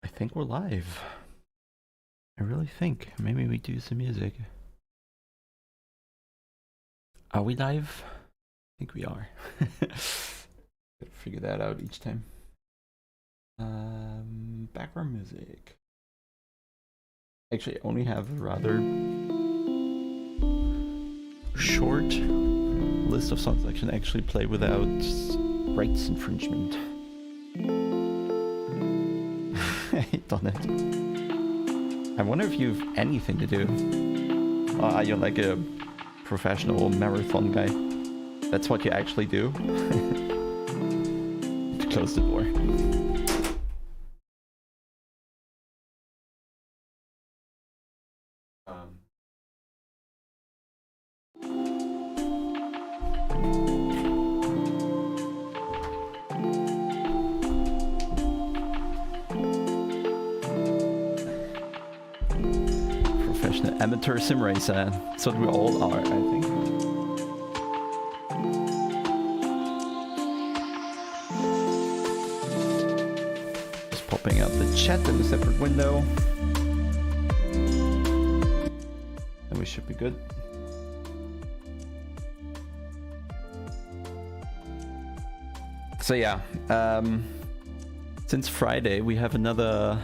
I think we're live. I really think. Maybe we do some music. Are we live? I think we are. Gotta figure that out each time. Background music. Actually, I only have a rather short list of songs I can actually play without rights infringement. Hey, done it. I wonder if you've anything to do. Are you like a professional marathon guy? That's what you actually do? To close the door. Professional amateur sim racer. That's what we all are, I think. Just popping up the chat in a separate window. And we should be good. So yeah, since Friday we have another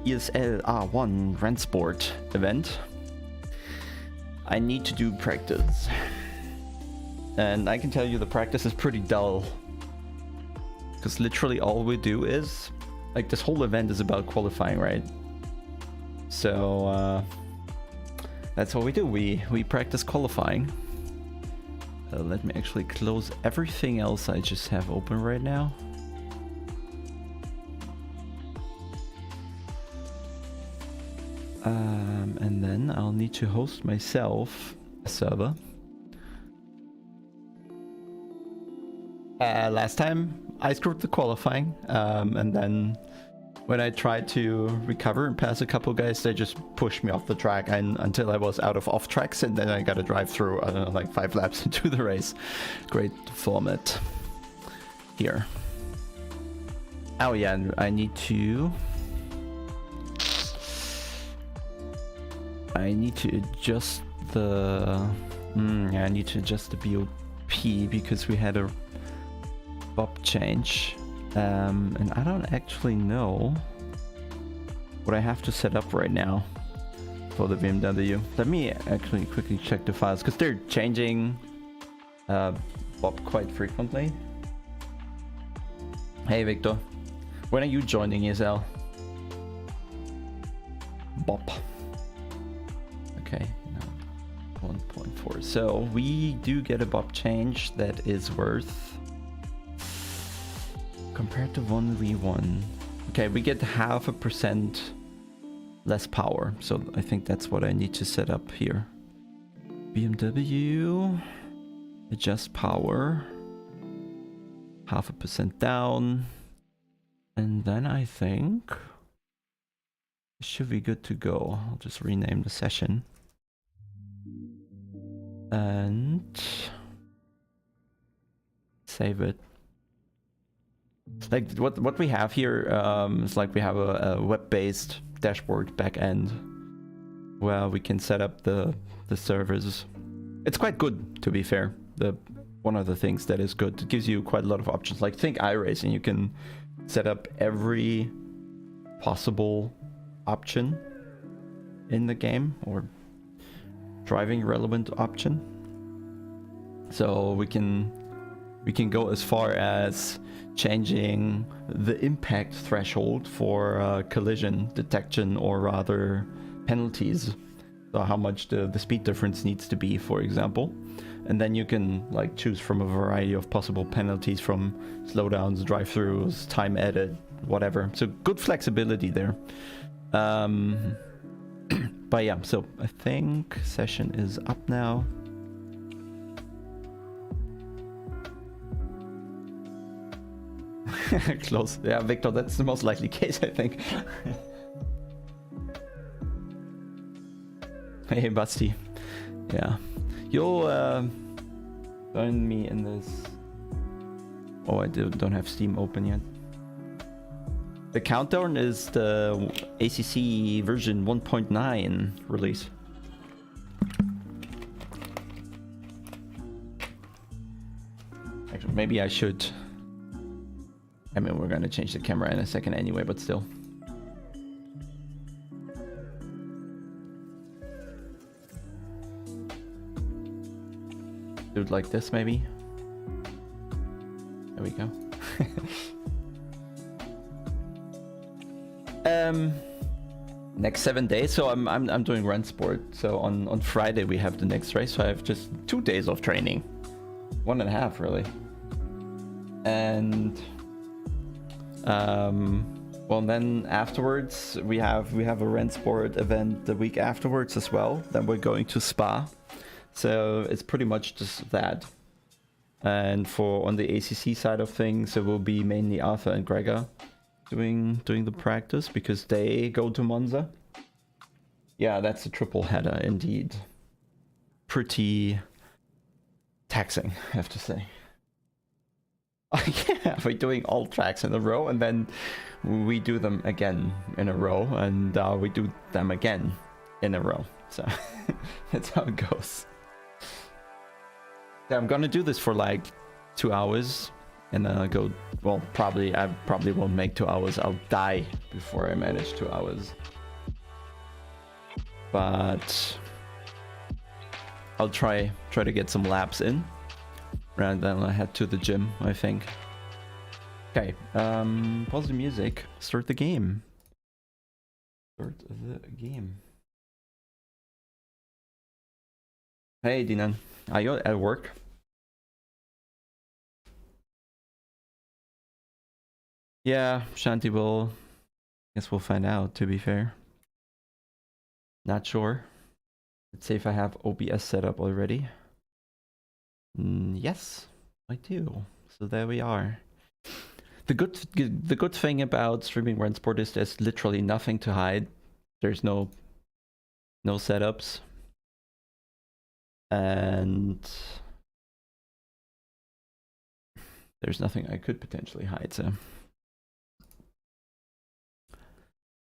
ESL R1 Rennsport event. I need to do practice. And I can tell you the practice is pretty dull. Because literally all we do is, like, this whole event is about qualifying, right? So that's what we do. We practice qualifying. Let me actually close everything else I just have open right now. And then I'll need to host myself a server. Last time I screwed the qualifying, and then when I tried to recover and pass a couple guys, they just pushed me off the track until I was out of off tracks, and then I got to drive through, I don't know, like 5 laps into the race. Great format here. Oh yeah, and I need to adjust the I need to adjust the BOP because we had a BOP change, and I don't actually know what I have to set up right now for the BMW. Let me actually quickly check the files because they're changing BOP quite frequently. Hey Victor, when are you joining ESL? BOP. Okay, no, 1.4. So we do get a BOP change that is worth, compared to 1v1. Okay, we get 0.5% less power. So I think that's what I need to set up here. BMW, adjust power, 0.5% down. And then I think it should be good to go. I'll just rename the session. And save it. Like what we have here is like we have a web-based dashboard backend where we can set up the servers. It's quite good, to be fair. One of the things that is good, it gives you quite a lot of options. Like think iRacing, you can set up every possible option in the game, or driving relevant option. So we can go as far as changing the impact threshold for collision detection, or rather penalties. So how much the speed difference needs to be, for example. And then you can like choose from a variety of possible penalties, from slowdowns, drive-throughs, time edit, whatever. So good flexibility there. But yeah, so I think session is up now. Close. Yeah, Victor, that's the most likely case, I think. Hey, Basti. Yeah. You'll join me in this. Oh, I don't have Steam open yet. The countdown is the ACC version 1.9 release. Actually, maybe I should. I mean, we're gonna change the camera in a second anyway, but still. Do it like this, maybe. There we go. Next 7 days. So I'm doing Rennsport. So on Friday we have the next race. So I have just 2 days of training, 1.5 really. And well, then afterwards we have a Rennsport event the week afterwards as well. Then we're going to Spa. So it's pretty much just that. And for on the ACC side of things, it will be mainly Arthur and Gregor doing the practice because they go to Monza. Yeah, that's a triple header indeed. Pretty taxing, I have to say. Yeah, we're doing all tracks in a row and then we do them again in a row and we do them again in a row. So that's how it goes. Yeah, I'm gonna do this for like 2 hours and then I'll go, well, I probably won't make 2 hours. I'll die before I manage 2 hours. But I'll try to get some laps in. And then I'll head to the gym, I think. Okay, pause the music. Start the game. Start the game. Hey, Dinan. Are you at work? Yeah, Shanti will. Guess we'll find out, to be fair. Not sure. Let's see if I have OBS set up already. Yes, I do. So there we are. The good thing about streaming Rennsport is there's literally nothing to hide. There's no setups. And there's nothing I could potentially hide, so.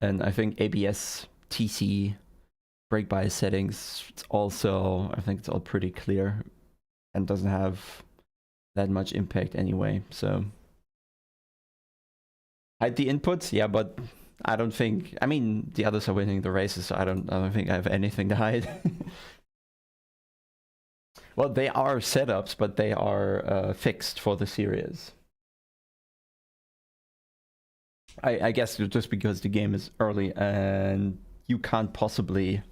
And I think ABS, TC, brake bias settings, it's also, I think it's all pretty clear and doesn't have that much impact anyway, so. Hide the inputs, yeah, but I don't think, I mean, the others are winning the races, so I don't think I have anything to hide. Well, they are setups, but they are fixed for the series. I guess just because the game is early and you can't possibly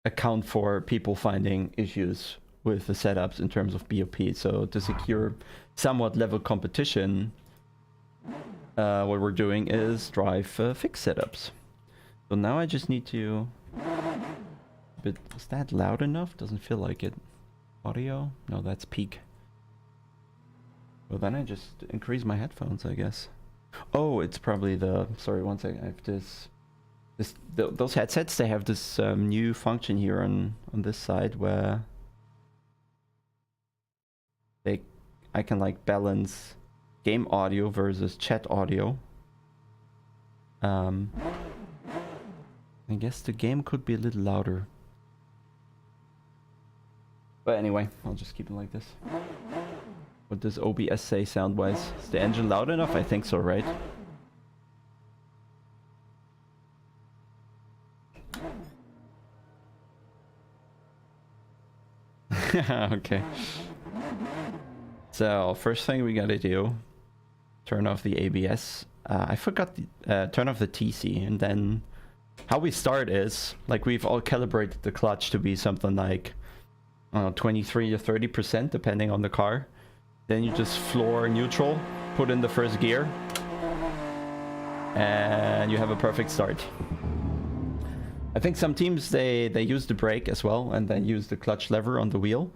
account for people finding issues with the setups in terms of BOP. So to secure somewhat level competition, what we're doing is drive fixed setups. So now I just need to... But is that loud enough? Doesn't feel like it. Audio? No, that's peak. Well, then I just increase my headphones, I guess. Oh, it's probably the... Sorry, one second. I have this... Those headsets, they have this new function here on this side where I can like balance game audio versus chat audio. I guess the game could be a little louder. But anyway, I'll just keep it like this. What does OBS say sound-wise? Is the engine loud enough? I think so, right? Okay. So, first thing we gotta do, turn off the ABS. I forgot the, turn off the TC, and then how we start is, like, we've all calibrated the clutch to be something like 23 to 30% depending on the car. Then you just floor neutral, put in the first gear, and you have a perfect start. I think some teams, they use the brake as well, and then use the clutch lever on the wheel.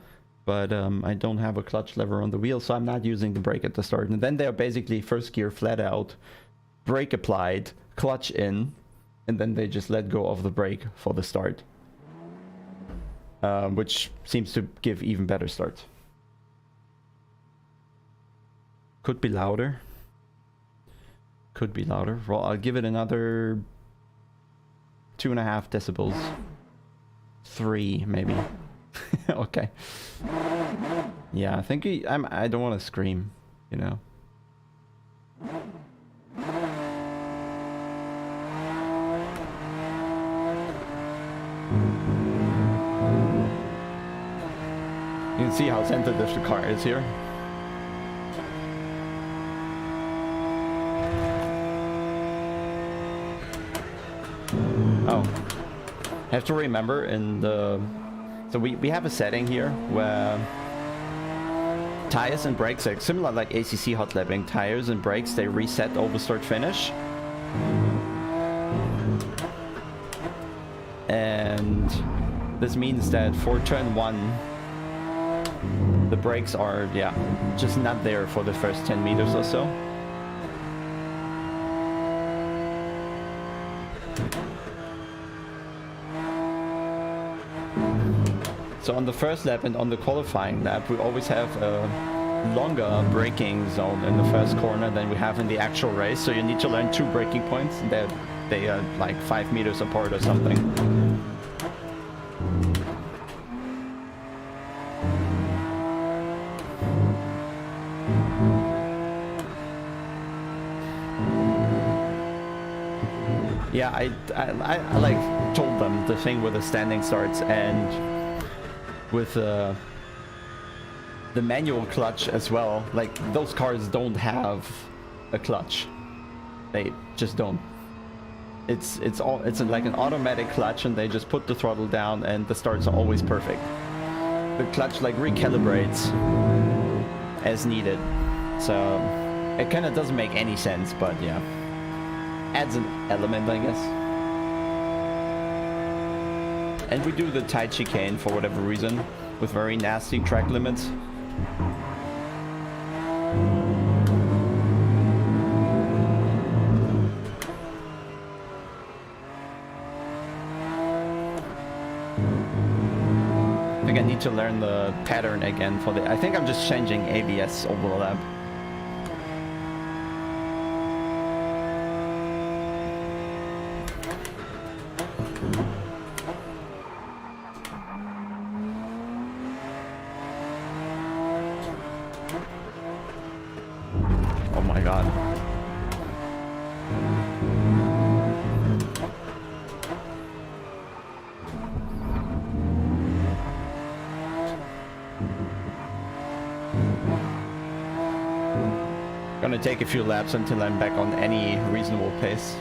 But I don't have a clutch lever on the wheel, so I'm not using the brake at the start. And then they're basically first gear flat out, brake applied, clutch in, and then they just let go of the brake for the start. Which seems to give even better starts. Could be louder. Could be louder. Well, I'll give it another 2.5 decibels. 3 maybe. Okay. Yeah, I think I don't want to scream, you know. You can see how sensitive the car is here. Oh, I have to remember in the... So we have a setting here where tires and brakes are similar like ACC hot lapping. Tires and brakes, they reset over start finish. And this means that for turn 1, the brakes are, yeah, just not there for the first 10 meters or so. So on the first lap and on the qualifying lap, we always have a longer braking zone in the first corner than we have in the actual race. So you need to learn 2 braking points, and they are like 5 meters apart or something. Yeah, I like told them the thing with the standing starts and with the manual clutch as well. Like those cars don't have a clutch. They just don't. It's like an automatic clutch, and they just put the throttle down, and the starts are always perfect. The clutch like recalibrates as needed. So it kind of doesn't make any sense, but yeah. Adds an element, I guess. And we do the tight chicane for whatever reason, with very nasty track limits. I think I need to learn the pattern again for the... I think I'm just changing ABS over the lap. Gonna take a few laps until I'm back on any reasonable pace.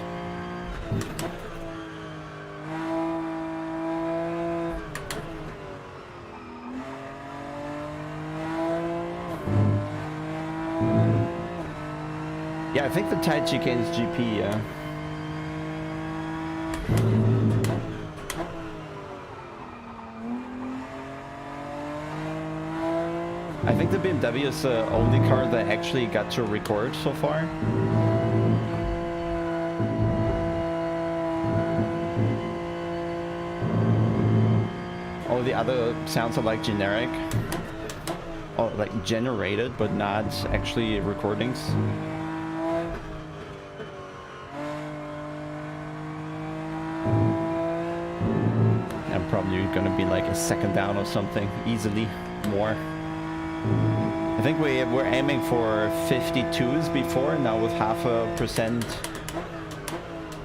Yeah, I think the tight chicane is GP, yeah. I think the BMW is the only car that actually got to record so far. All the other sounds are like generic. Or like generated, but not actually recordings. I'm probably gonna be like a second down or something, easily more. I think we're aiming for 52s before, now with 0.5%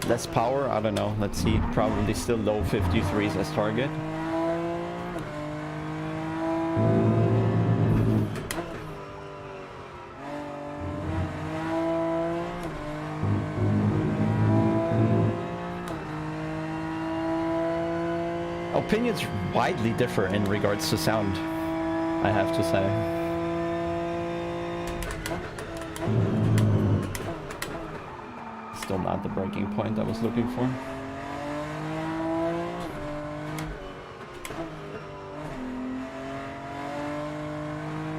less power. I don't know, let's see, probably still low 53s as target. Opinions widely differ in regards to sound, I have to say. Still not the breaking point I was looking for.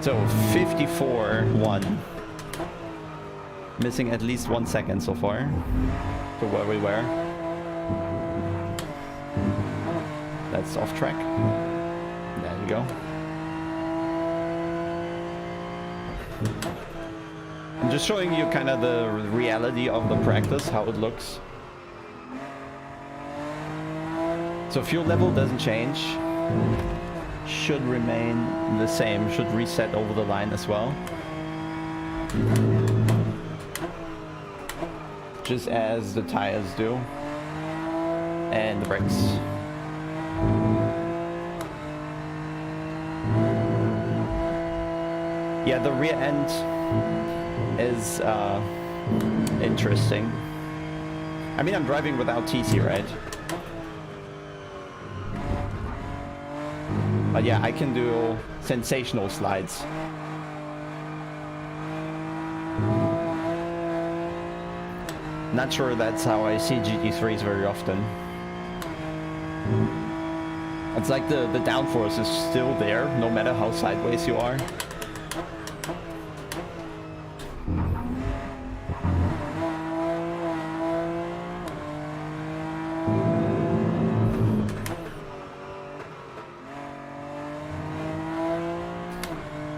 So 54.1. Missing at least 1 second so far to where we were. That's off track. There you go. And just showing you kind of the reality of the practice, how it looks. So fuel level doesn't change. Should remain the same, should reset over the line as well. Just as the tires do. And the brakes. Yeah, the rear end is interesting. I mean, I'm driving without TC, right? But yeah, I can do sensational slides. Not sure that's how I see GT3s very often. It's like the downforce is still there, no matter how sideways you are.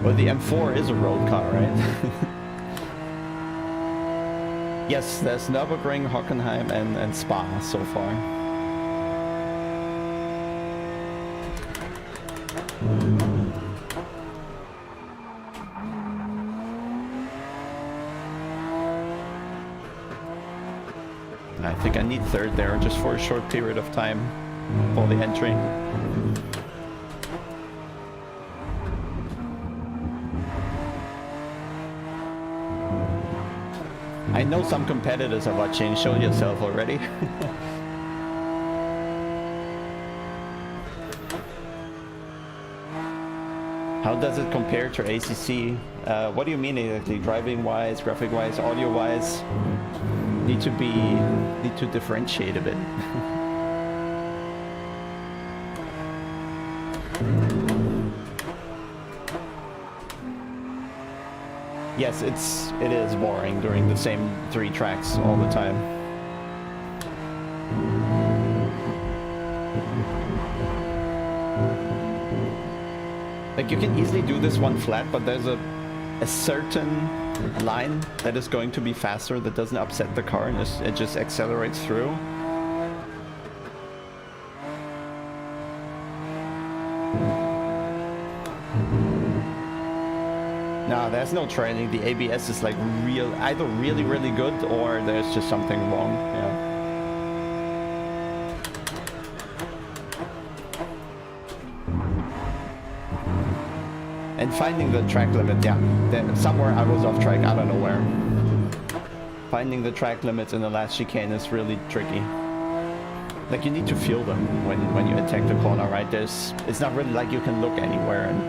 Well, the M4 is a road car, right? Yes, there's Nürburgring, Hockenheim, and Spa so far. I think I need third there just for a short period of time for the entry. I know some competitors are watching. Show yourself already. How does it compare to ACC? What do you mean exactly? Driving-wise, graphic-wise, audio-wise? Need to differentiate a bit. Yes, it is boring doing the same 3 tracks all the time. Like, you can easily do this one flat, but there's a certain line that is going to be faster, that doesn't upset the car, and it just accelerates through. No, there's no training. The ABS is like either really, really good, or there's just something wrong. Yeah. And finding the track limit, yeah. Somewhere I was off track, I don't know where. Finding the track limits in the last chicane is really tricky. Like, you need to feel them when you attack the corner, right? It's not really like you can look anywhere and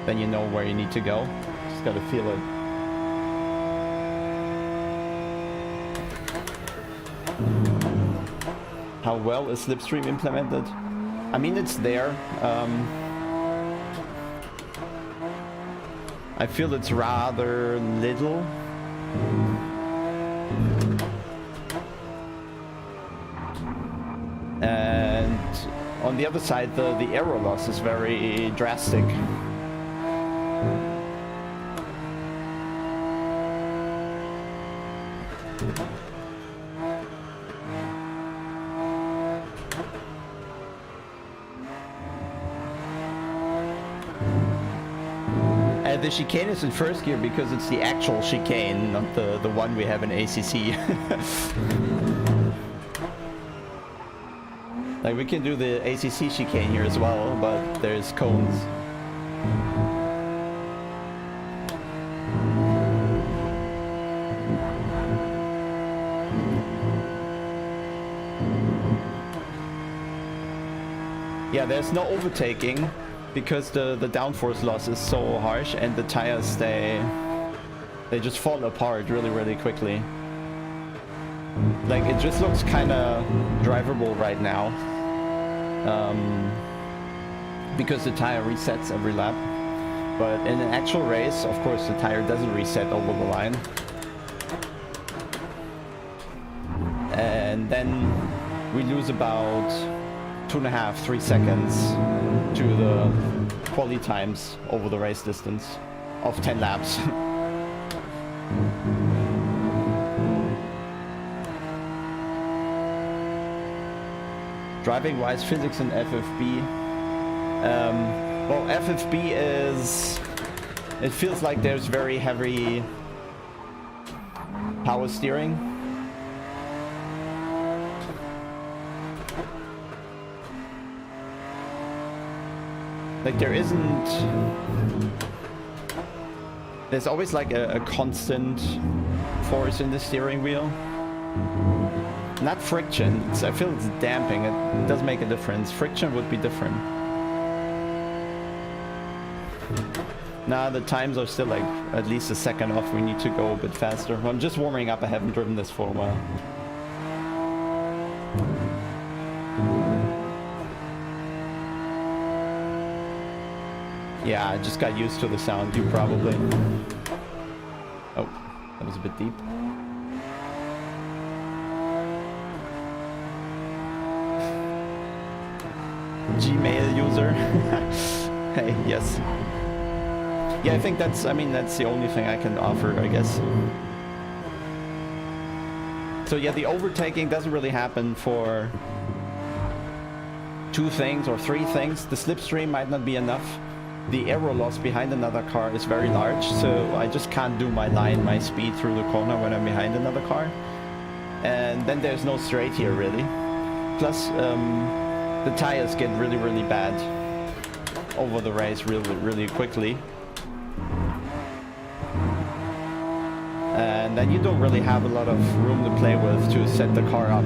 then you know where you need to go. Just gotta feel it. How well is Slipstream implemented? I mean, it's there. I feel it's rather little. And on the other side, the aero loss is very drastic. The chicane is in first gear because it's the actual chicane, not the one we have in ACC. Like, we can do the ACC chicane here as well, but there's cones. Yeah, there's no overtaking because the downforce loss is so harsh, and the tires, they just fall apart really, really quickly. Like, it just looks kind of drivable right now. Because the tire resets every lap. But in an actual race, of course, the tire doesn't reset over the line. And then we lose about 2.5, 3 seconds to the quali times over the race distance of 10 laps. Driving wise, physics and FFB. Well, FFB is... It feels like there's very heavy power steering. Like there isn't... There's always like a constant force in the steering wheel. Not friction. I feel it's damping. It does make a difference. Friction would be different. Nah, the times are still like at least a second off. We need to go a bit faster. I'm just warming up. I haven't driven this for a while. Yeah, I just got used to the sound. You probably... Oh, that was a bit deep. Gmail user. Hey, yes. Yeah, I think that's, I mean, that's the only thing I can offer, I guess. So yeah, the overtaking doesn't really happen for 2 things or 3 things. The slipstream might not be enough. The aero loss behind another car is very large, so I just can't do my speed through the corner when I'm behind another car. And then there's no straight here, really. Plus, the tires get really, really bad over the race really, really quickly. And then you don't really have a lot of room to play with to set the car up.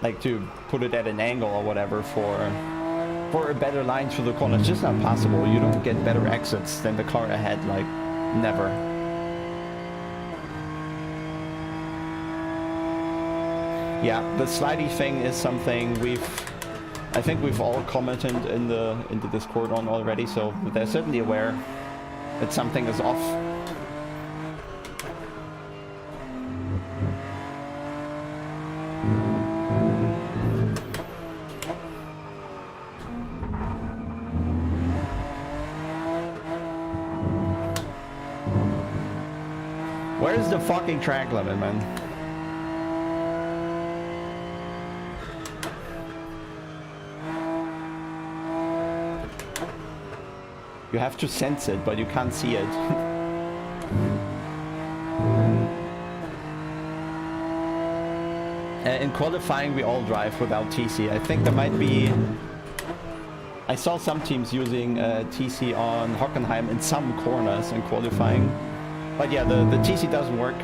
Like to put it at an angle or whatever for a better line through the corner. It's just not possible. You don't get better exits than the car ahead, like, never. Yeah, the slidey thing is something I think we've all commented in the Discord on already, so they're certainly aware that something is off. Where's the fucking track limit, man? You have to sense it, but you can't see it. In qualifying, we all drive without TC. I think there might be... I saw some teams using TC on Hockenheim in some corners in qualifying. But yeah, the TC doesn't work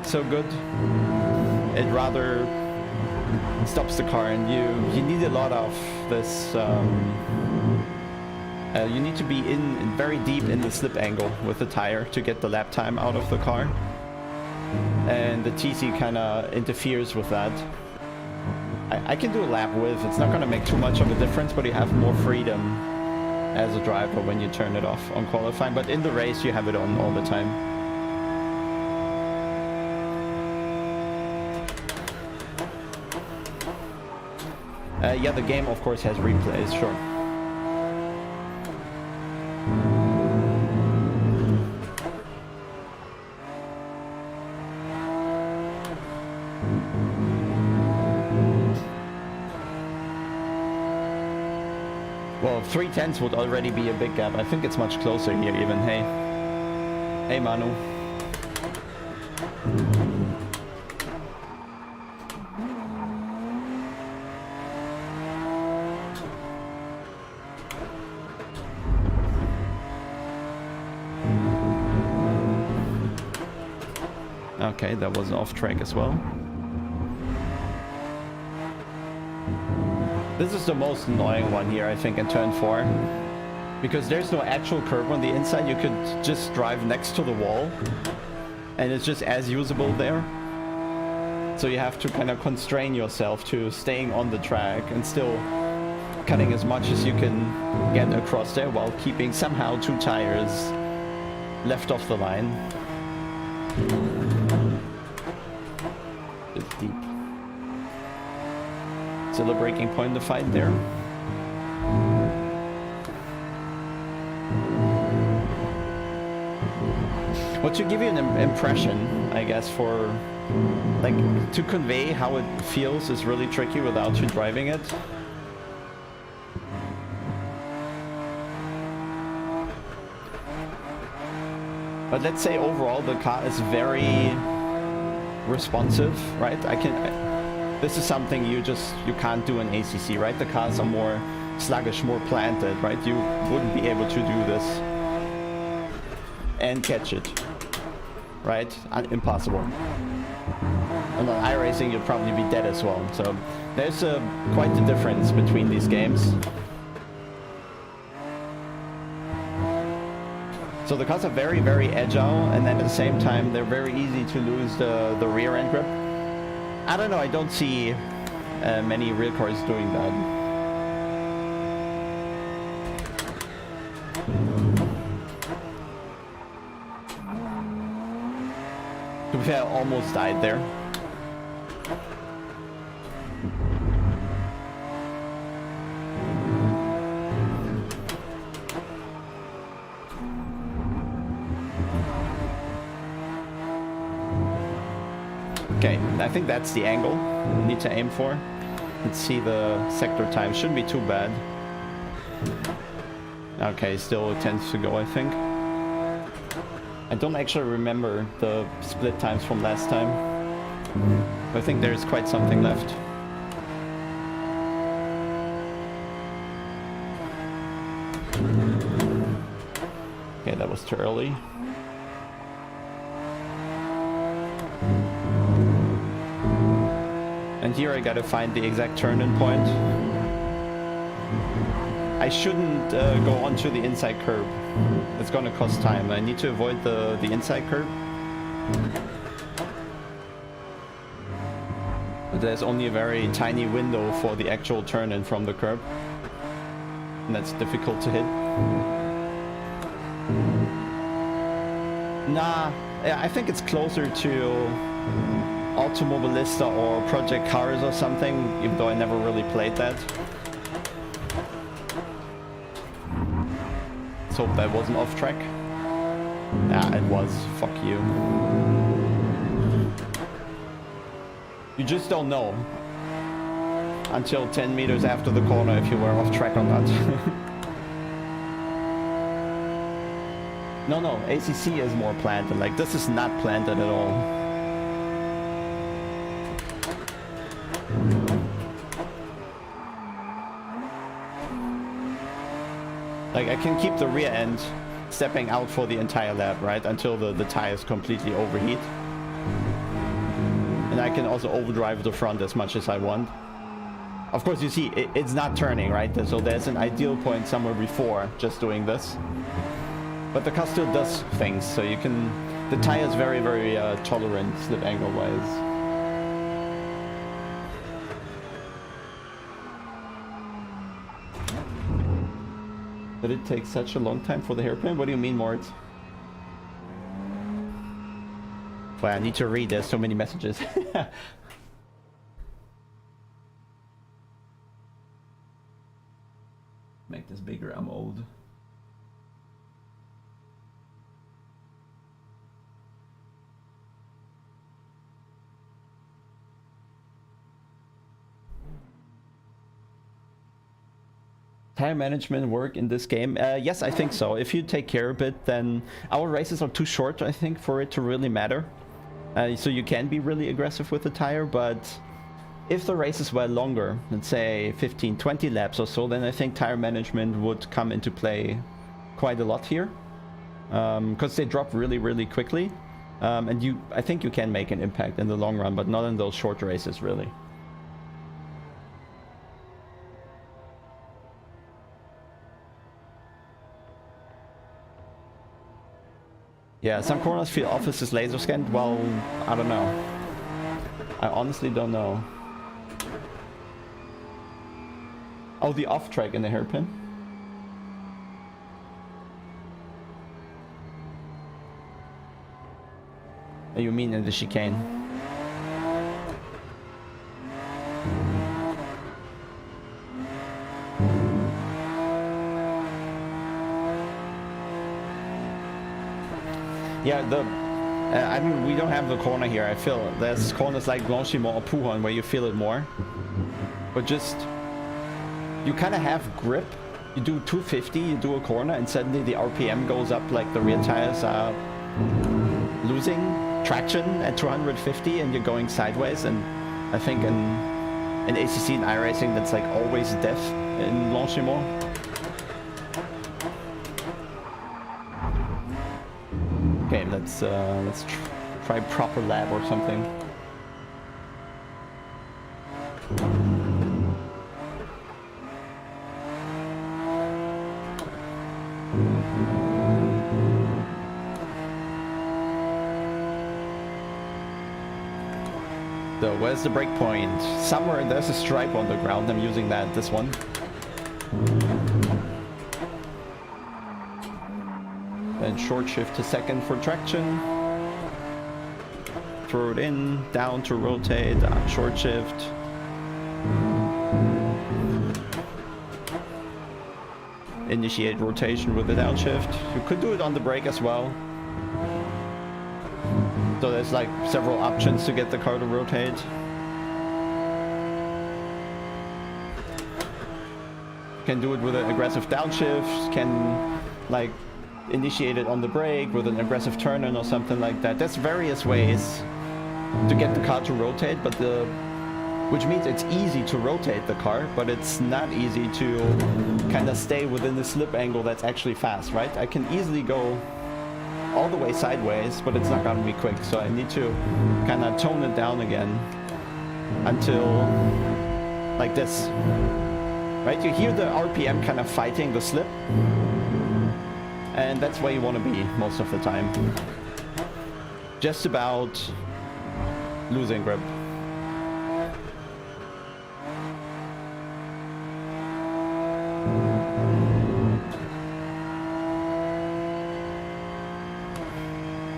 so good. It rather stops the car, and you need a lot of this... you need to be in very deep in the slip angle with the tire to get the lap time out of the car. And the TC kind of interferes with that. I can do a lap width. It's not going to make too much of a difference, but you have more freedom as a driver when you turn it off on qualifying. But in the race, you have it on all the time. Yeah, the game, of course, has replays, sure. Well, 3/10 would already be a big gap. I think it's much closer here even. Hey. Hey, Manu. Okay, that was off track as well. This is the most annoying one here, I think, in turn 4. Because there's no actual curb on the inside. You could just drive next to the wall. And it's just as usable there. So you have to kind of constrain yourself to staying on the track and still cutting as much as you can get across there while keeping somehow 2 tires left off the line. It's deep. Still a breaking point to find there. What should give you an impression, I guess, for like, to convey how it feels is really tricky without you driving it. But let's say overall the car is very responsive, right? This is something you can't do in ACC, right? The cars are more sluggish, more planted, right? You wouldn't be able to do this and catch it, right? Impossible. And on iRacing you'd probably be dead as well. So there's quite the difference between these games. So the cars are very, very agile, and then at the same time they're very easy to lose the rear end grip. I don't know, I don't see many real cars doing that. To be fair, I almost died there. Okay, I think that's the angle we need to aim for. Let's see the sector time. Shouldn't be too bad. Okay, still 10 to go, I think. I don't actually remember the split times from last time. I think there's quite something left. Okay, that was too early. And here I gotta find the exact turn-in point. I shouldn't go onto the inside curb. It's gonna cost time. I need to avoid the inside curb. But there's only a very tiny window for the actual turn-in from the curb. And that's difficult to hit. Nah, I think it's closer to Automobilista or Project Cars or something, even though I never really played that. Let's hope that wasn't off track. Yeah, it was. Fuck you. You just don't know until 10 meters after the corner if you were off track or not. No, ACC is more planted. Like, this is not planted at all. Like, I can keep the rear end stepping out for the entire lap, right? Until the tires completely overheat. And I can also overdrive the front as much as I want. Of course, you see, it's not turning, right? So there's an ideal point somewhere before just doing this. But the car still does things, so you can... The tire is very, very tolerant slip angle-wise. Did it take such a long time for the hairpin? What do you mean, Mort? Well, I need to read, there's so many messages. Make this bigger, I'm old. Tire management work in this game? Yes, I think so. If you take care of it, then our races are too short, I think, for it to really matter. So you can be really aggressive with the tire, but if the races were longer, let's say 15, 20 laps or so, then I think tire management would come into play quite a lot here. Because they drop really, really quickly. And I think you can make an impact in the long run, but not in those short races, really. Yeah, some corners feel off as laser scanned. Well, I don't know. I honestly don't know. Oh, the off track in the hairpin. Oh, you mean in the chicane? Yeah, I mean, we don't have the corner here. I feel there's corners like Blanchimont or Pujon where you feel it more. But just, you kind of have grip. You do 250, you do a corner, and suddenly the RPM goes up like the rear tires are losing traction at 250 and you're going sideways. And I think in ACC and iRacing, that's like always death in Blanchimont. Okay, let's try proper lab or something. So where's the break point? Somewhere there's a stripe on the ground. I'm using that, this one. Then short shift to second for traction. Throw it in, down to rotate, short shift. Initiate rotation with the downshift. You could do it on the brake as well. So there's like several options to get the car to rotate. Can do it with an aggressive downshift, can like initiate it on the brake with an aggressive turn-in or something like that. There's various ways to get the car to rotate, but which means it's easy to rotate the car, but it's not easy to kind of stay within the slip angle that's actually fast, right? I can easily go all the way sideways, but it's not gonna be quick, so I need to kind of tone it down again until like this, right? You hear the RPM kind of fighting the slip, and that's where you want to be most of the time. Just about losing grip.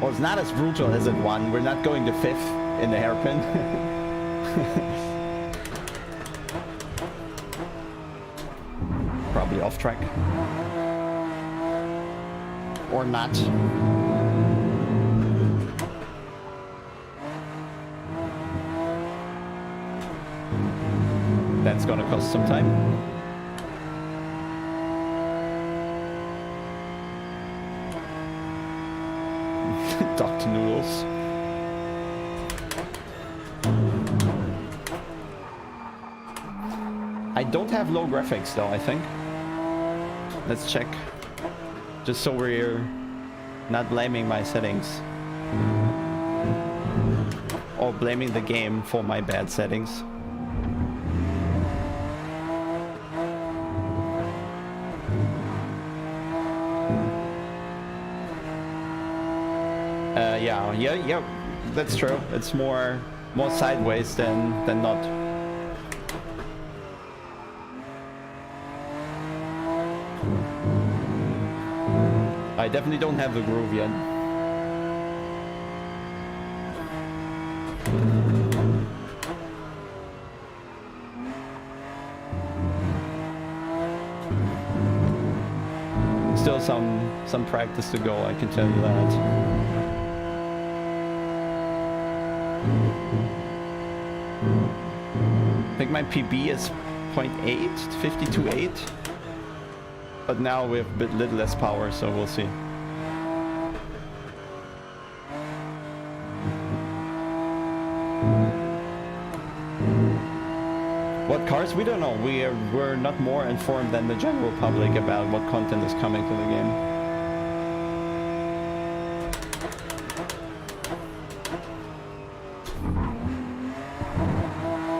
Well, it's not as brutal as it won. We're not going to 5th in the hairpin. Probably off track. Or not. That's gonna cost some time. Dr. Noodles. I don't have low graphics though, I think. Let's check. Just so we're not blaming my settings. Or blaming the game for my bad settings. Yeah, that's true. It's more sideways than not. I definitely don't have the groove yet. Still some practice to go, I can tell you that. I think my PB is 0.8, 52.8. But now we have a bit little less power, so we'll see. What cars? We don't know. We're not more informed than the general public about what content is coming to the game.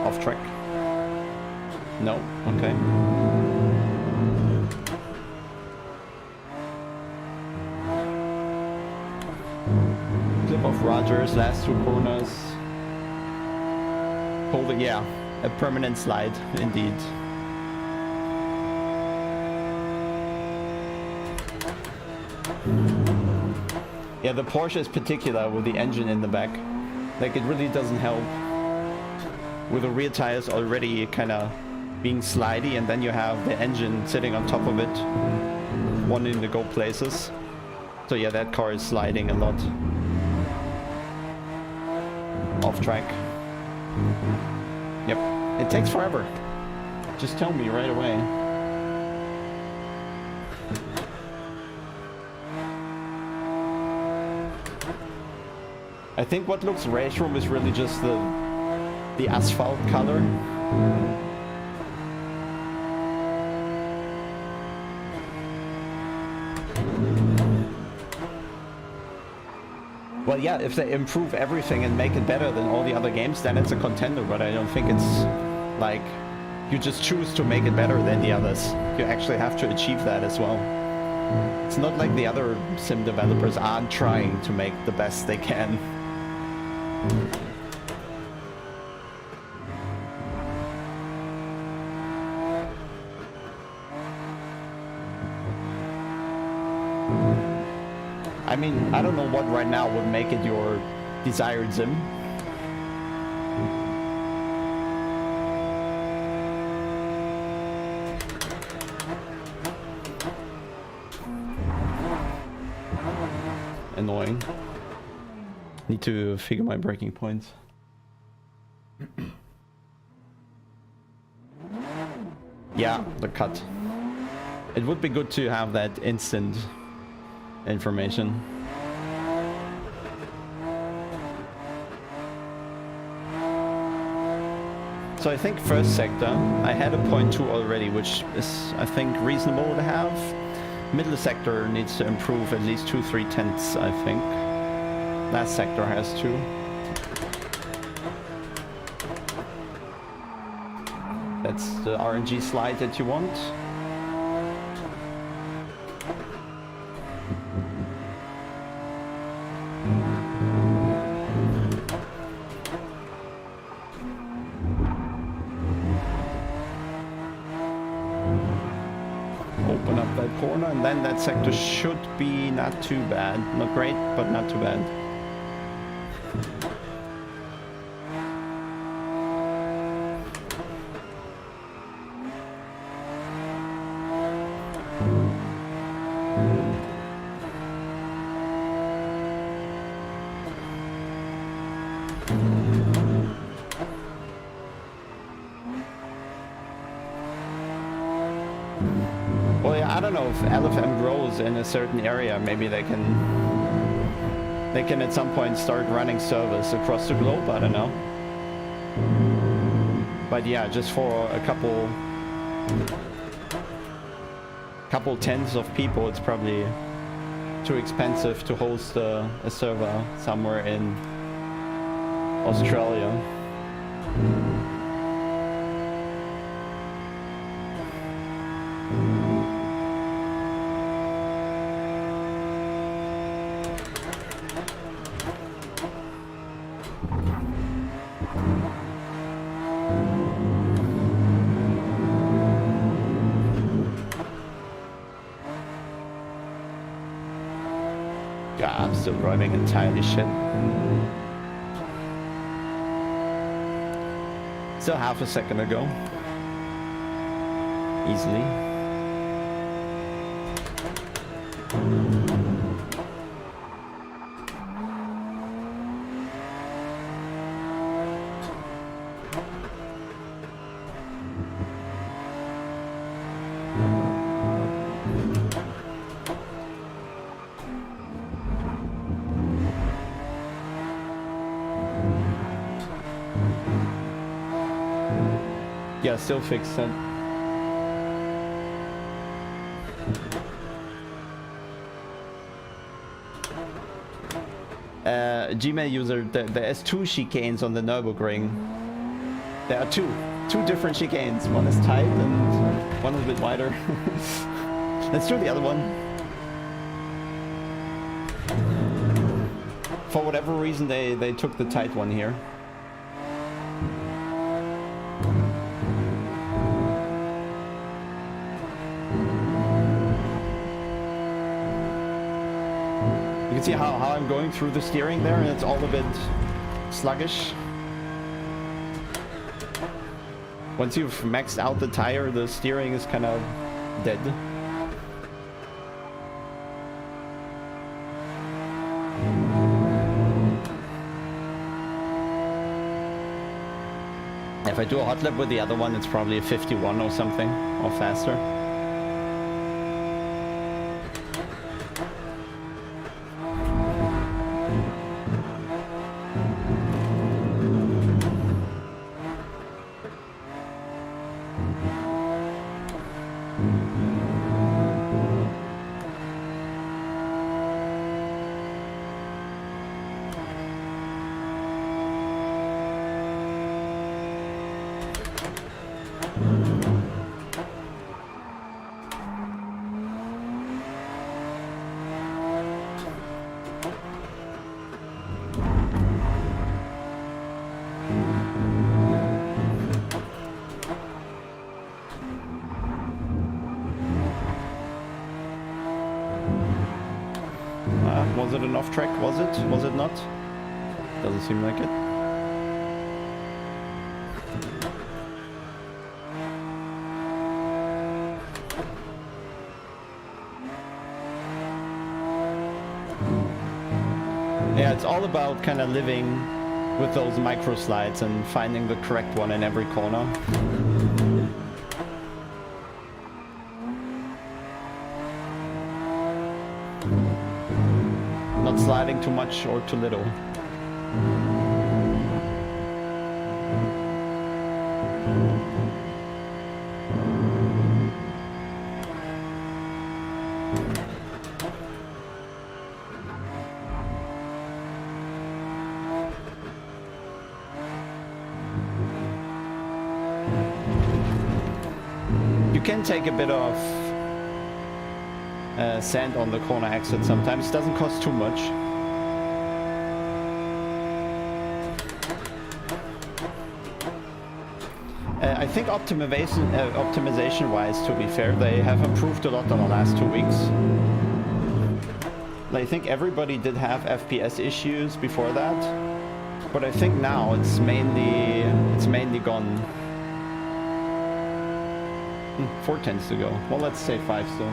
Off track? No? Okay. Clip of Rogers, last two corners. Holding, yeah, a permanent slide, indeed. Yeah, the Porsche is particular with the engine in the back. Like, it really doesn't help with the rear tires already kind of being slidey, and then you have the engine sitting on top of it, wanting to go places. So yeah, that car is sliding a lot. off track. Yep, it takes forever. Just tell me right away. I think what looks race room is really just the asphalt color. Well, yeah, if they improve everything and make it better than all the other games, then it's a contender, but I don't think it's like you just choose to make it better than the others. You actually have to achieve that as well. It's not like the other sim developers aren't trying to make the best they can. I mean, I don't know what right now would make it your desired sim. Annoying. Need to figure my breaking points. Yeah, the cut. It would be good to have that instant information. So I think first sector, I had a 0.2 already, which is, I think, reasonable to have. Middle sector needs to improve at least 2-3 tenths, I think. Last sector has to. That's the RNG slide that you want. Open up that corner, and then that sector should be not too bad. Not great, but not too bad. Well, yeah, I don't know if LFM grows in a certain area. Maybe they can at some point start running service across the globe. I don't know. But yeah, just for a couple tens of people, it's probably too expensive to host a server somewhere in Australia. Yeah, I'm still driving entirely shit. Still half a second ago. Easily. Yeah, still fixed it. Gmail user, there's two chicanes on the Nürburgring. There are two different chicanes. One is tight and one is a bit wider. Let's do the other one. For whatever reason, they took the tight one here. You can see how I'm going through the steering there, and it's all a bit sluggish. Once you've maxed out the tire, the steering is kind of dead. If I do a hot lap with the other one, it's probably a 51 or something, or faster. Was it an off track? Was it? Was it not? Doesn't seem like it. Yeah, it's all about kind of living with those micro slides and finding the correct one in every corner. Not sliding too much or too little. You can take a bit of sand on the corner exit sometimes. It doesn't cost too much. I think optimization-wise, to be fair, they have improved a lot in the last 2 weeks. I think everybody did have FPS issues before that, but I think now it's mainly gone. 4 tends to go. Well, let's say 5 still.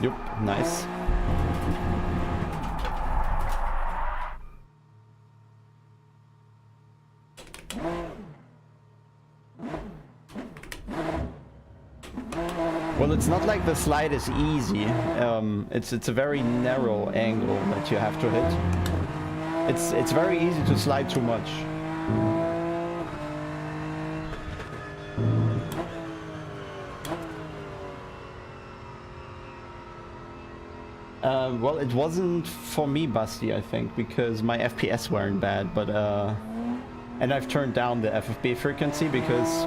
Yep, nice. Well, it's not like the slide is easy. It's a very narrow angle that you have to hit. It's very easy to slide too much. Well, it wasn't for me, Basti, I think, because my FPS weren't bad, but and I've turned down the FFB frequency because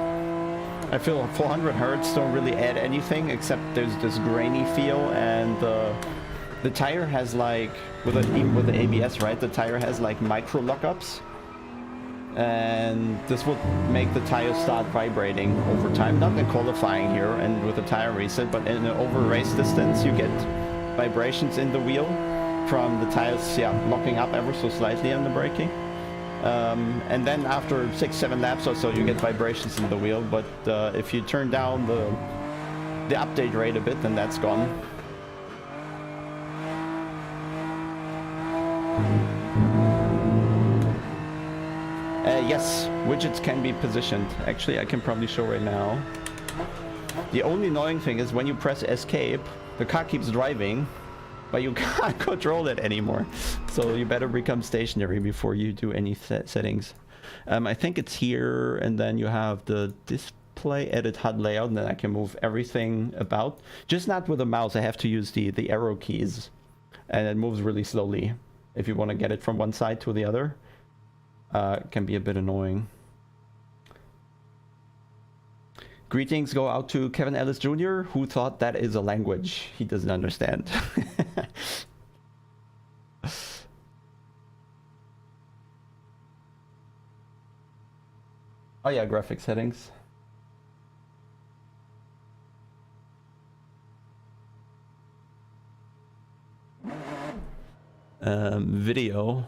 I feel 400 Hertz don't really add anything except there's this grainy feel, and the tire has like, even with the ABS, right, the tire has like micro lockups, and this would make the tire start vibrating over time. Not in qualifying here and with the tire reset, but in an over race distance you get vibrations in the wheel from the tires, yeah, locking up ever so slightly on the braking. And then after 6-7 laps or so you get vibrations in the wheel, but if you turn down the update rate a bit, then that's gone. Yes, widgets can be positioned. Actually, I can probably show right now. The only annoying thing is when you press escape, the car keeps driving, but you can't control it anymore. So you better become stationary before you do any settings. I think it's here, and then you have the display, edit HUD layout, and then I can move everything about. Just not with a mouse, I have to use the arrow keys. And it moves really slowly if you want to get it from one side to the other. It can be a bit annoying. Greetings go out to Kevin Ellis Jr., who thought that is a language he doesn't understand. Oh yeah, graphic settings. Video.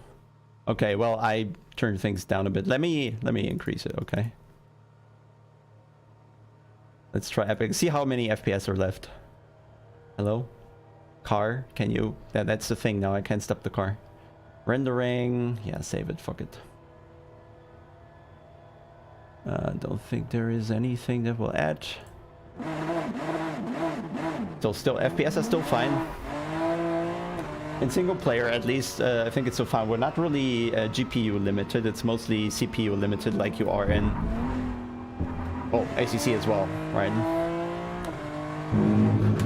Okay, well, I turned things down a bit. Let me increase it, okay? Let's try Epic. See how many FPS are left. Hello? Car, can you... that's the thing now, I can't stop the car. Rendering, yeah, save it, fuck it. Don't think there is anything that will add. So still, FPS are still fine. In single player, at least, I think it's so fine. We're not really GPU limited, it's mostly CPU limited like you are in... Oh, ACC as well, right?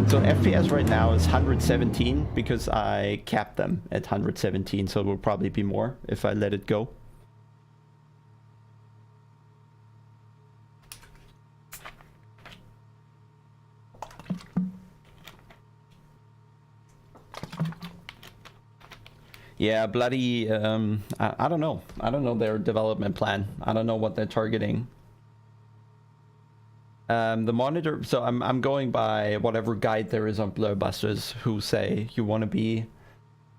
So FPS right now is 117 because I capped them at 117, so it will probably be more if I let it go. Yeah, bloody, I don't know. I don't know their development plan. I don't know what they're targeting. The monitor, so I'm going by whatever guide there is on Blurbusters, who say you want to be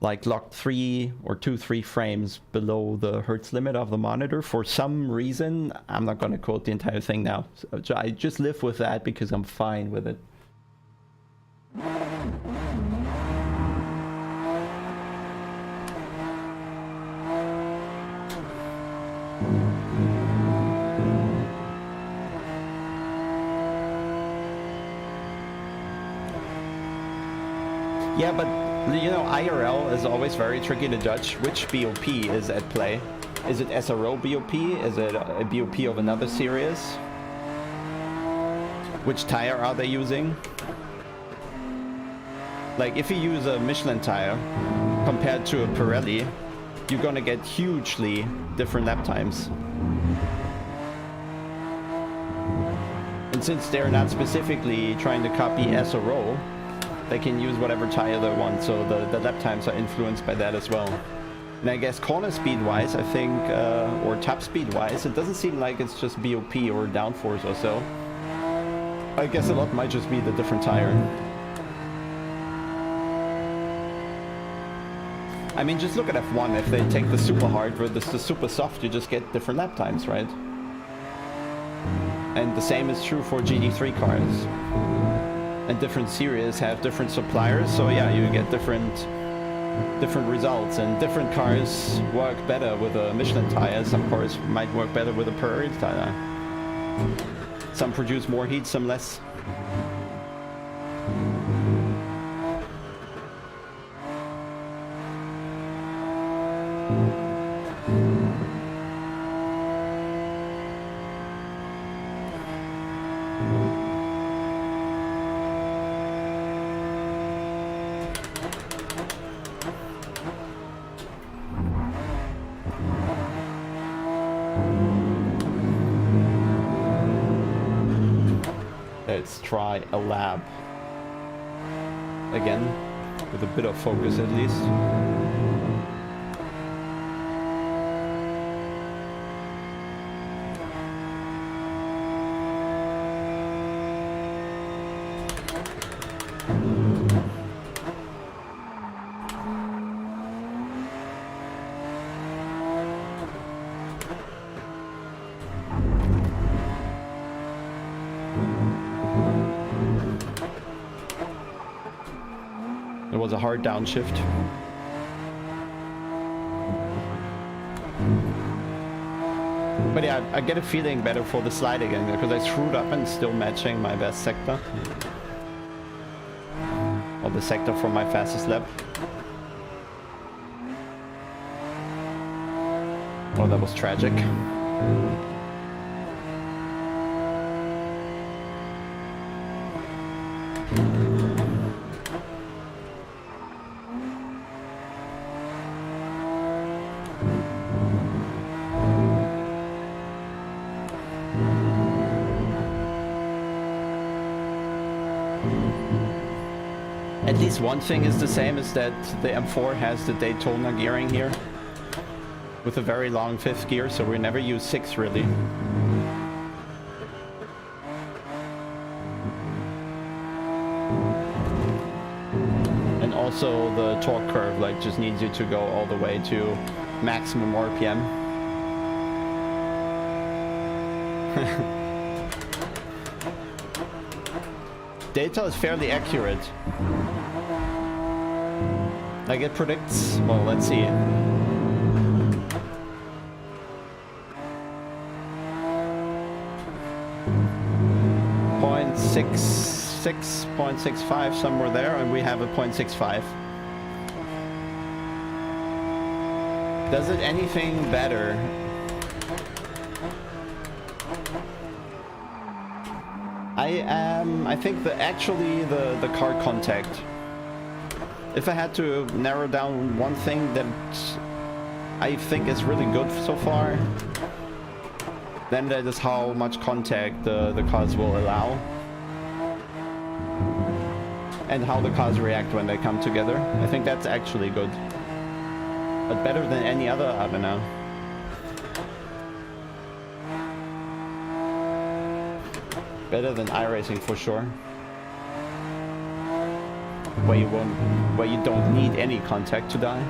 like locked 3 or 2-3 frames below the hertz limit of the monitor for some reason. I'm not going to quote the entire thing now. So I just live with that because I'm fine with it. Yeah, but you know, IRL is always very tricky to judge which BOP is at play. Is it SRO BOP? Is it a BOP of another series? Which tire are they using? Like, if you use a Michelin tire compared to a Pirelli, you're gonna get hugely different lap times. And since they're not specifically trying to copy SRO, they can use whatever tire they want, so the lap times are influenced by that as well. And I guess corner speed wise, I think, or top speed wise, it doesn't seem like it's just BOP or downforce or so. I guess a lot might just be the different tire. I mean, just look at F1. If they take the super hard versus the super soft, you just get different lap times, right? And the same is true for GT3 cars. And different series have different suppliers, so yeah, you get different results, and different cars work better with a Michelin tire. Some cars might work better with a Pirelli tire. Some produce more heat, some less. Let's try a lap again, with a bit of focus at least. It was a hard downshift. But yeah, I get a feeling better for the slide again, because I screwed up and still matching my best sector. Or the sector from my fastest lap. Oh, that was tragic. At least one thing is the same, is that the M4 has the Daytona gearing here with a very long 5th gear, so we never use 6 really. also the torque curve like just needs you to go all the way to maximum RPM. Data is fairly accurate. Like it predicts, well, let's see. 0.66, 0.65, somewhere there, and we have a 0.65. Does it anything better? I think actually the car contact. If I had to narrow down one thing that I think is really good so far, then that is how much contact the cars will allow. And how the cars react when they come together. I think that's actually good. But better than any other, I don't know. Better than iRacing for sure. Where you don't need any contact to die.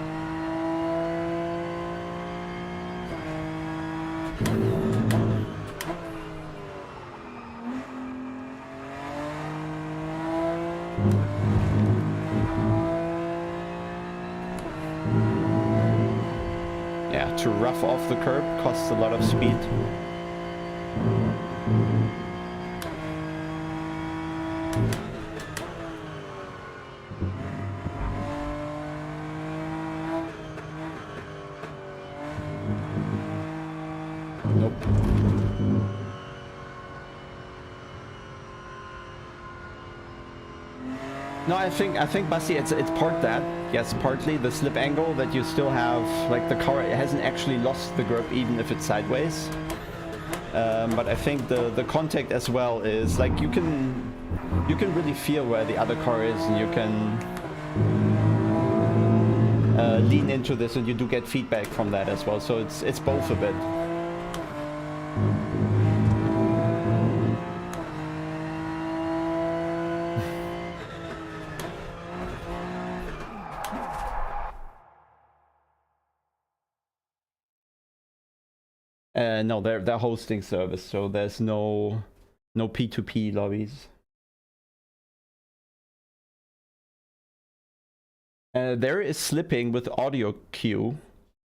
Yeah, to rough off the curb costs a lot of speed. Nope. No, I think Basti, it's part that. Yes, partly the slip angle that you still have, like the car hasn't actually lost the grip even if it's sideways. But I think the contact as well is like you can really feel where the other car is, and you can lean into this, and you do get feedback from that as well. So it's both a bit. No, they're hosting service, so there's no P2P lobbies. There is slipping with audio cue,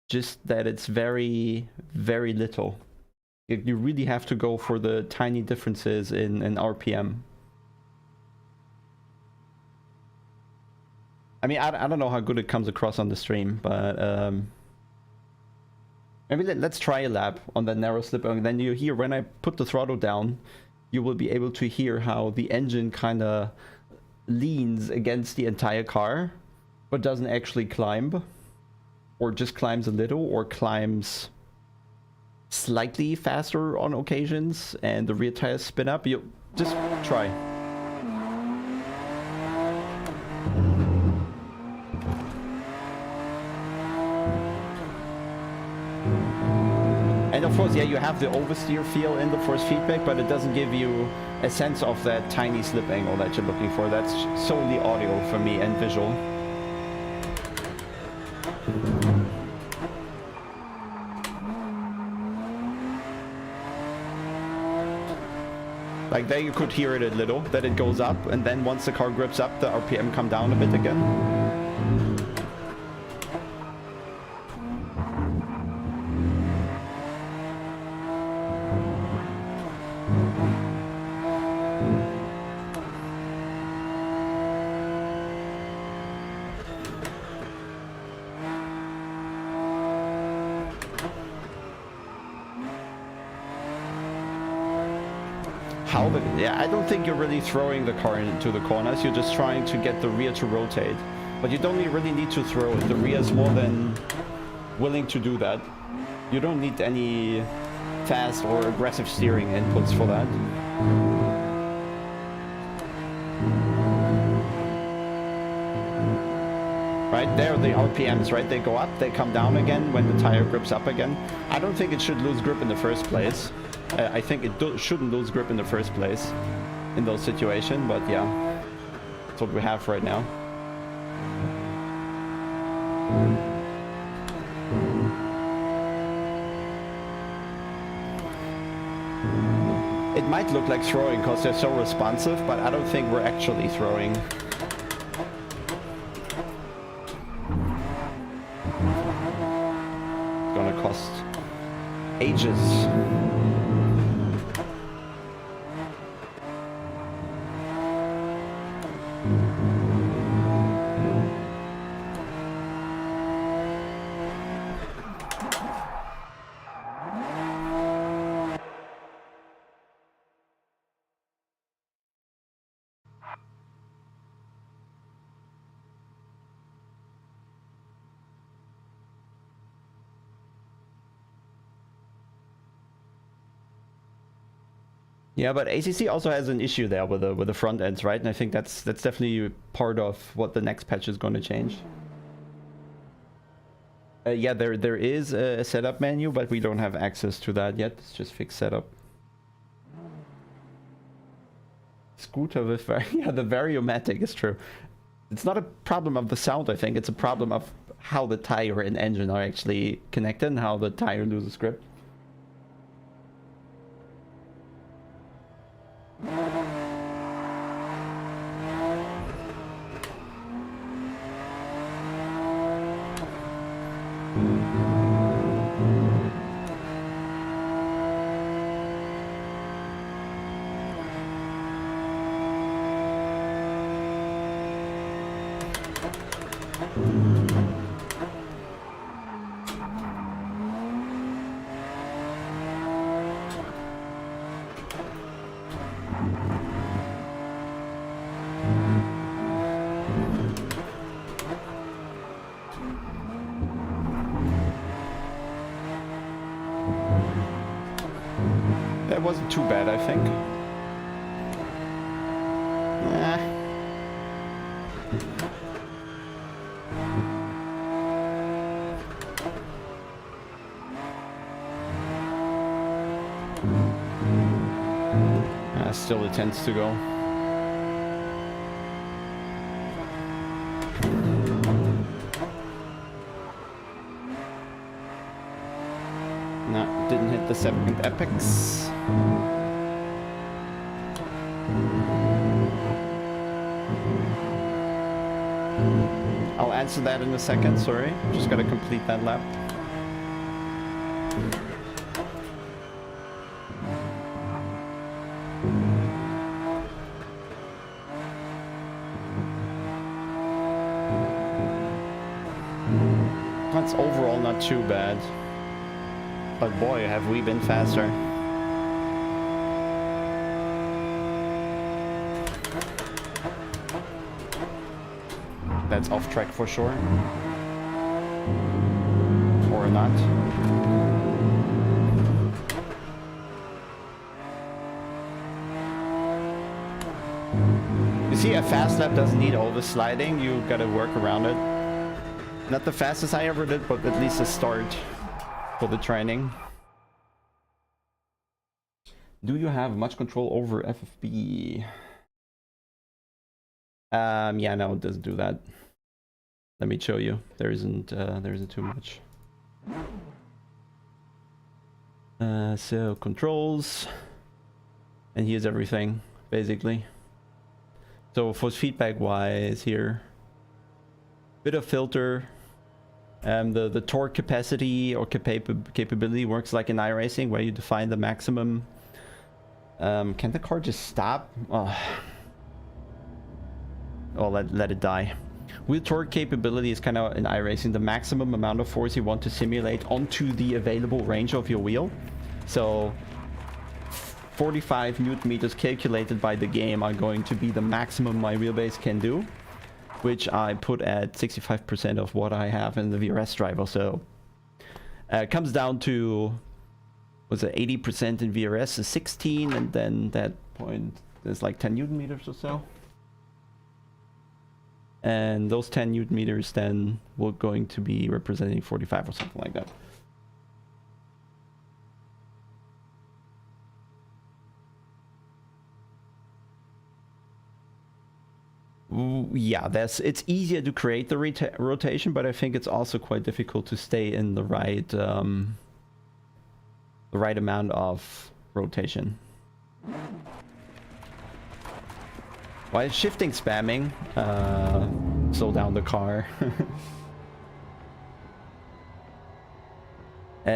just that it's very, very little. You really have to go for the tiny differences in RPM. I mean, I don't know how good it comes across on the stream, but maybe let's try a lap on that narrow slip, and then you hear when I put the throttle down, you will be able to hear how the engine kind of leans against the entire car, but doesn't actually climb, or just climbs a little, or climbs slightly faster on occasions, and the rear tires spin up. You just try. And of course, yeah, you have the oversteer feel in the force feedback, but it doesn't give you a sense of that tiny slip angle that you're looking for. That's solely audio for me and visual. Like there you could hear it a little, that it goes up, and then once the car grips up, the RPM come down a bit again. Yeah, I don't think you're really throwing the car into the corners. You're just trying to get the rear to rotate. But you don't really need to throw it. The rear is more than willing to do that. You don't need any fast or aggressive steering inputs for that. Right there, the RPMs, right? They go up, they come down again when the tire grips up again. I don't think it should lose grip in the first place. I think it shouldn't lose grip in the first place in those situations, but yeah, that's what we have right now. It might look like throwing because they're so responsive, but I don't think we're actually throwing. It's gonna cost ages. Yeah, but ACC also has an issue there with the front ends, right? And I think that's definitely part of what the next patch is going to change. Yeah, there is a setup menu, but we don't have access to that yet. It's just fixed setup. Scooter with yeah, the variomatic is true. It's not a problem of the sound, I think. It's a problem of how the tire and engine are actually connected and how the tire loses grip. That wasn't too bad, I think. Still it tends to go. No, didn't hit the 7th apex. I'll answer that in a second, sorry. Just gotta complete that lap. That's overall not too bad. But boy, have we been faster. That's off track for sure. Or not. You see, a fast lap doesn't need all the sliding. You gotta work around it. Not the fastest I ever did, but at least a start for the training. Do you have much control over FFB? Yeah, no, it doesn't do that. Let me show you. There isn't too much. So controls, and here's everything basically. So force feedback wise, here, bit of filter. The torque capacity or capability works like in iRacing, where you define the maximum. Can the car just stop? Oh, let it die. Wheel torque capability is kind of in iRacing the maximum amount of force you want to simulate onto the available range of your wheel. So 45 newton meters calculated by the game are going to be the maximum my wheelbase can do, which I put at 65% of what I have in the VRS driver. So it comes down to, was it 80% in VRS is 16, and then that point is like 10 newton meters or so. And those 10 newton meters then will going to be representing 45 or something like that. Yeah, it's easier to create the rotation, but I think it's also quite difficult to stay in the right amount of rotation. While shifting spamming, slow down the car.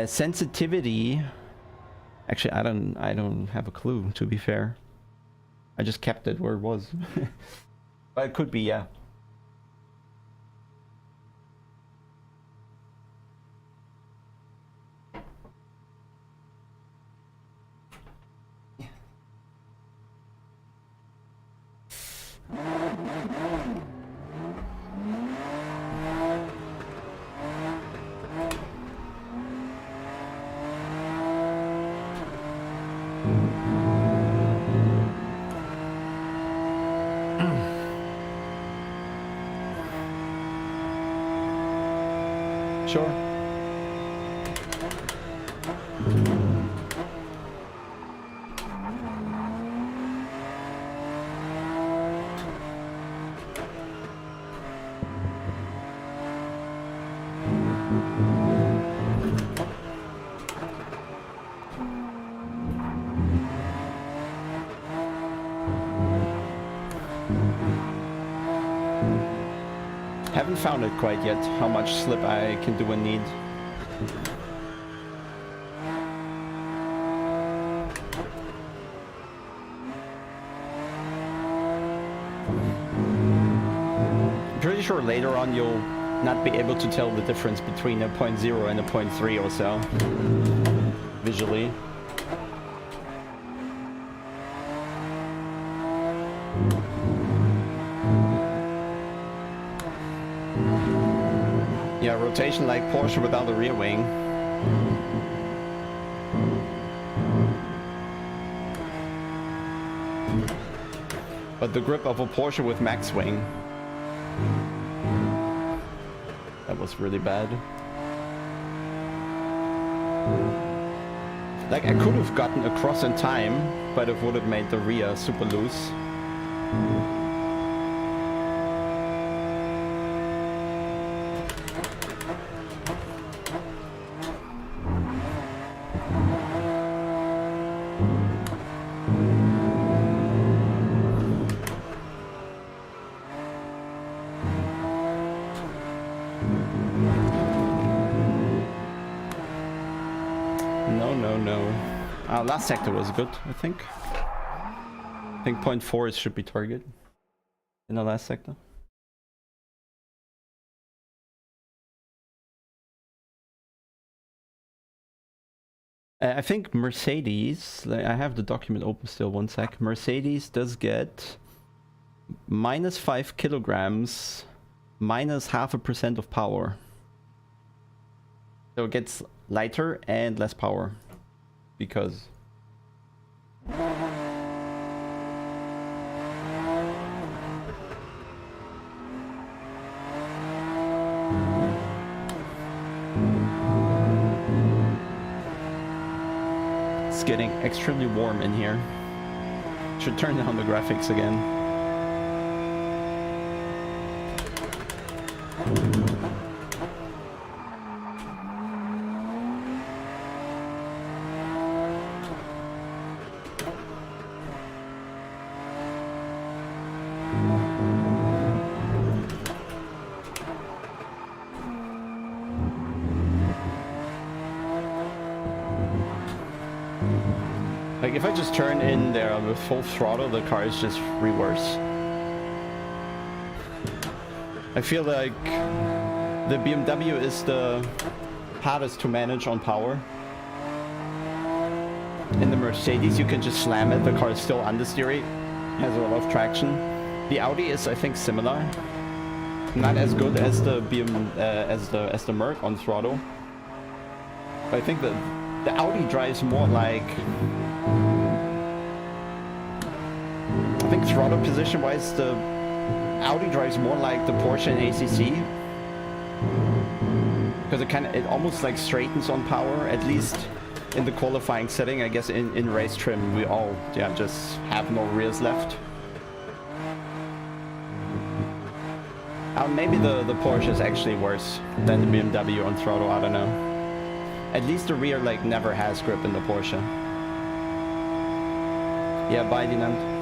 Sensitivity. Actually, I don't have a clue, to be fair. I just kept it where it was. But it could be, yeah. Sure. Haven't found it quite yet, how much slip I can do and need. I'm pretty sure later on you'll not be able to tell the difference between a 0.0 and a 0.3 or so, visually. Yeah, rotation like Porsche without a rear wing. But the grip of a Porsche with max wing. That was really bad. Like, I could have gotten across in time, but it would have made the rear super loose. Last sector was good, I think. I think 0.4 should be target in the last sector. I think Mercedes, I have the document open still, one sec. Mercedes does get minus 5 kilograms, minus 0.5% of power. So it gets lighter and less power because it's getting extremely warm in here. Should turn down the graphics again. Like, if I just turn in there with full throttle, the car is just reverse. I feel like the BMW is the hardest to manage on power. In the Mercedes, you can just slam it, the car is still understeery, has a lot of traction. The Audi is, I think, similar. Not as good as the as the Merc on throttle. But I think the Audi drives more like, I think throttle position wise the Audi drives more like the Porsche and ACC, because it almost like straightens on power, at least in the qualifying setting. I guess in race trim we all just have no rears left. Maybe the Porsche is actually worse than the BMW on throttle, I don't know. At least the rear like never has grip in the Porsche. Yeah, bye Dinant.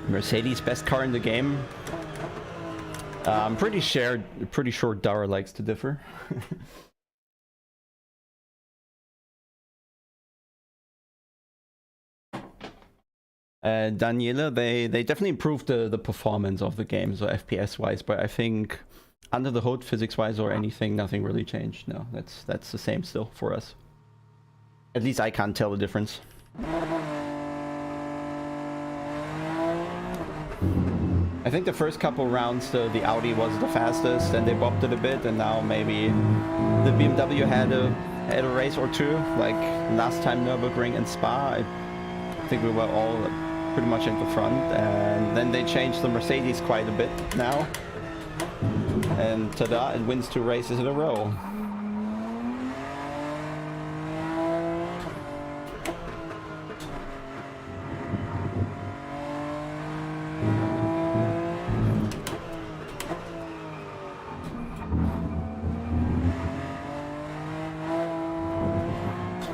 Mercedes best car in the game. I'm pretty sure Dara likes to differ. Daniela, they definitely improved the performance of the game, so FPS wise, but I think under the hood, physics wise or anything, nothing really changed. No, that's the same still for us. At least I can't tell the difference. I think the first couple rounds the Audi was the fastest, and they bopped it a bit, and now maybe the BMW had a race or two, like last time Nürburgring and Spa. I think we were all pretty much in the front, and then they changed the Mercedes quite a bit now, and ta-da, it wins 2 races in a row.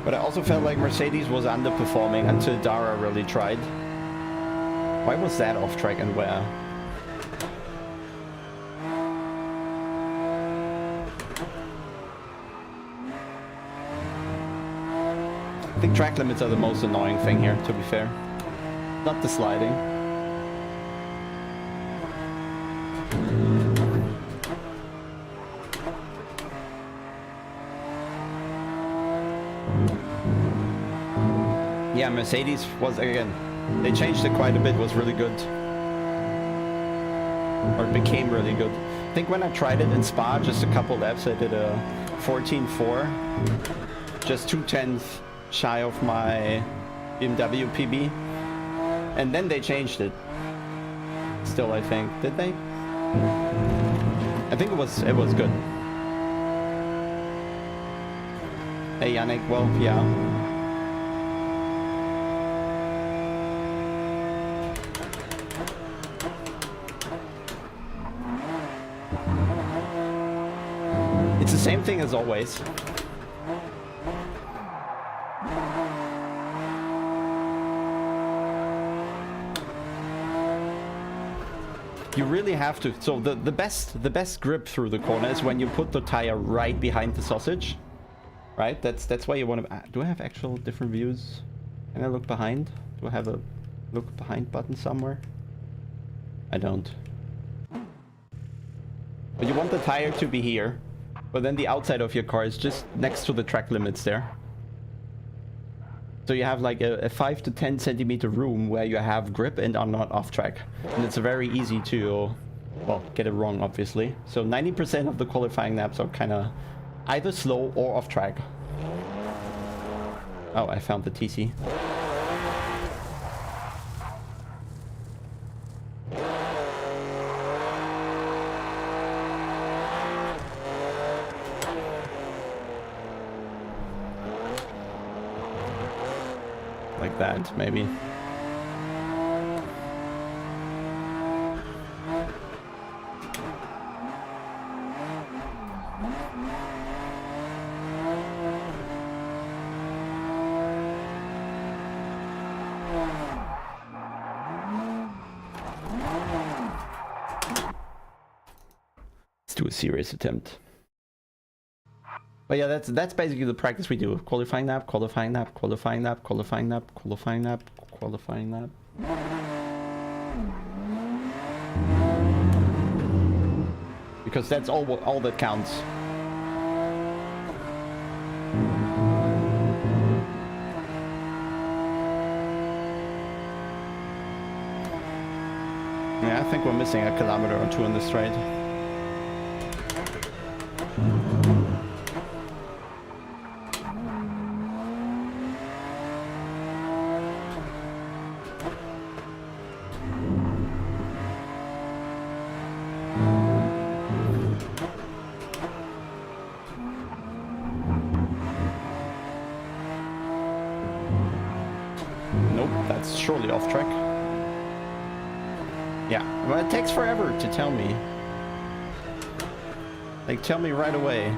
But I also felt like Mercedes was underperforming until Dara really tried. Why was that off track and where? I think track limits are the most annoying thing here, to be fair. Not the sliding. Yeah, Mercedes was, again, they changed it quite a bit, was really good. Or it became really good. I think when I tried it in Spa, just a couple laps, I did a 14.4. Just 2/10 shy of my BMW PB. And then they changed it. Still, I think. Did they? I think it was good. Hey Yannick, well, yeah. It's the same thing as always. You really have to. So the best grip through the corner is when you put the tire right behind the sausage. Right? That's why you want to. Do I have actual different views? Can I look behind? Do I have a look behind button somewhere? I don't. But you want the tire to be here, but then the outside of your car is just next to the track limits there. So you have like a 5 to 10 centimeter room where you have grip and are not off track. And it's very easy to, well, get it wrong, obviously. So 90% of the qualifying laps are kind of either slow or off track. Oh, I found the TC. Like that, maybe. Let's do a serious attempt. But yeah, that's basically the practice we do. Qualifying lap, qualifying lap, qualifying lap, qualifying lap, qualifying lap, qualifying lap. Because that's all that counts. Yeah, I think we're missing a kilometer or two on the straight. surely off track. Yeah, but it takes forever to tell me. Like, tell me right away.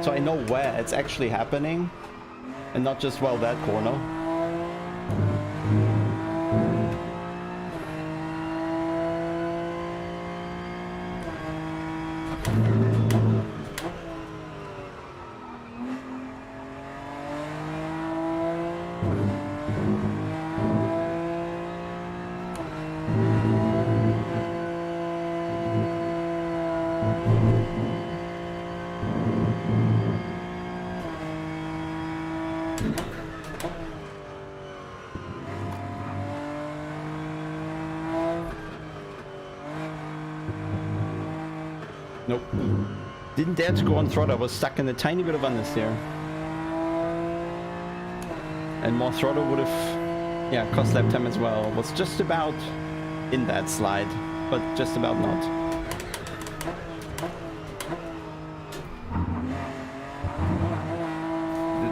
So I know where it's actually happening. And not just, well, that corner. Nope. Didn't dare to go on throttle. I was stuck in a tiny bit of understeer. And more throttle would have, yeah, cost lap time as well. Was just about in that slide, but just about not.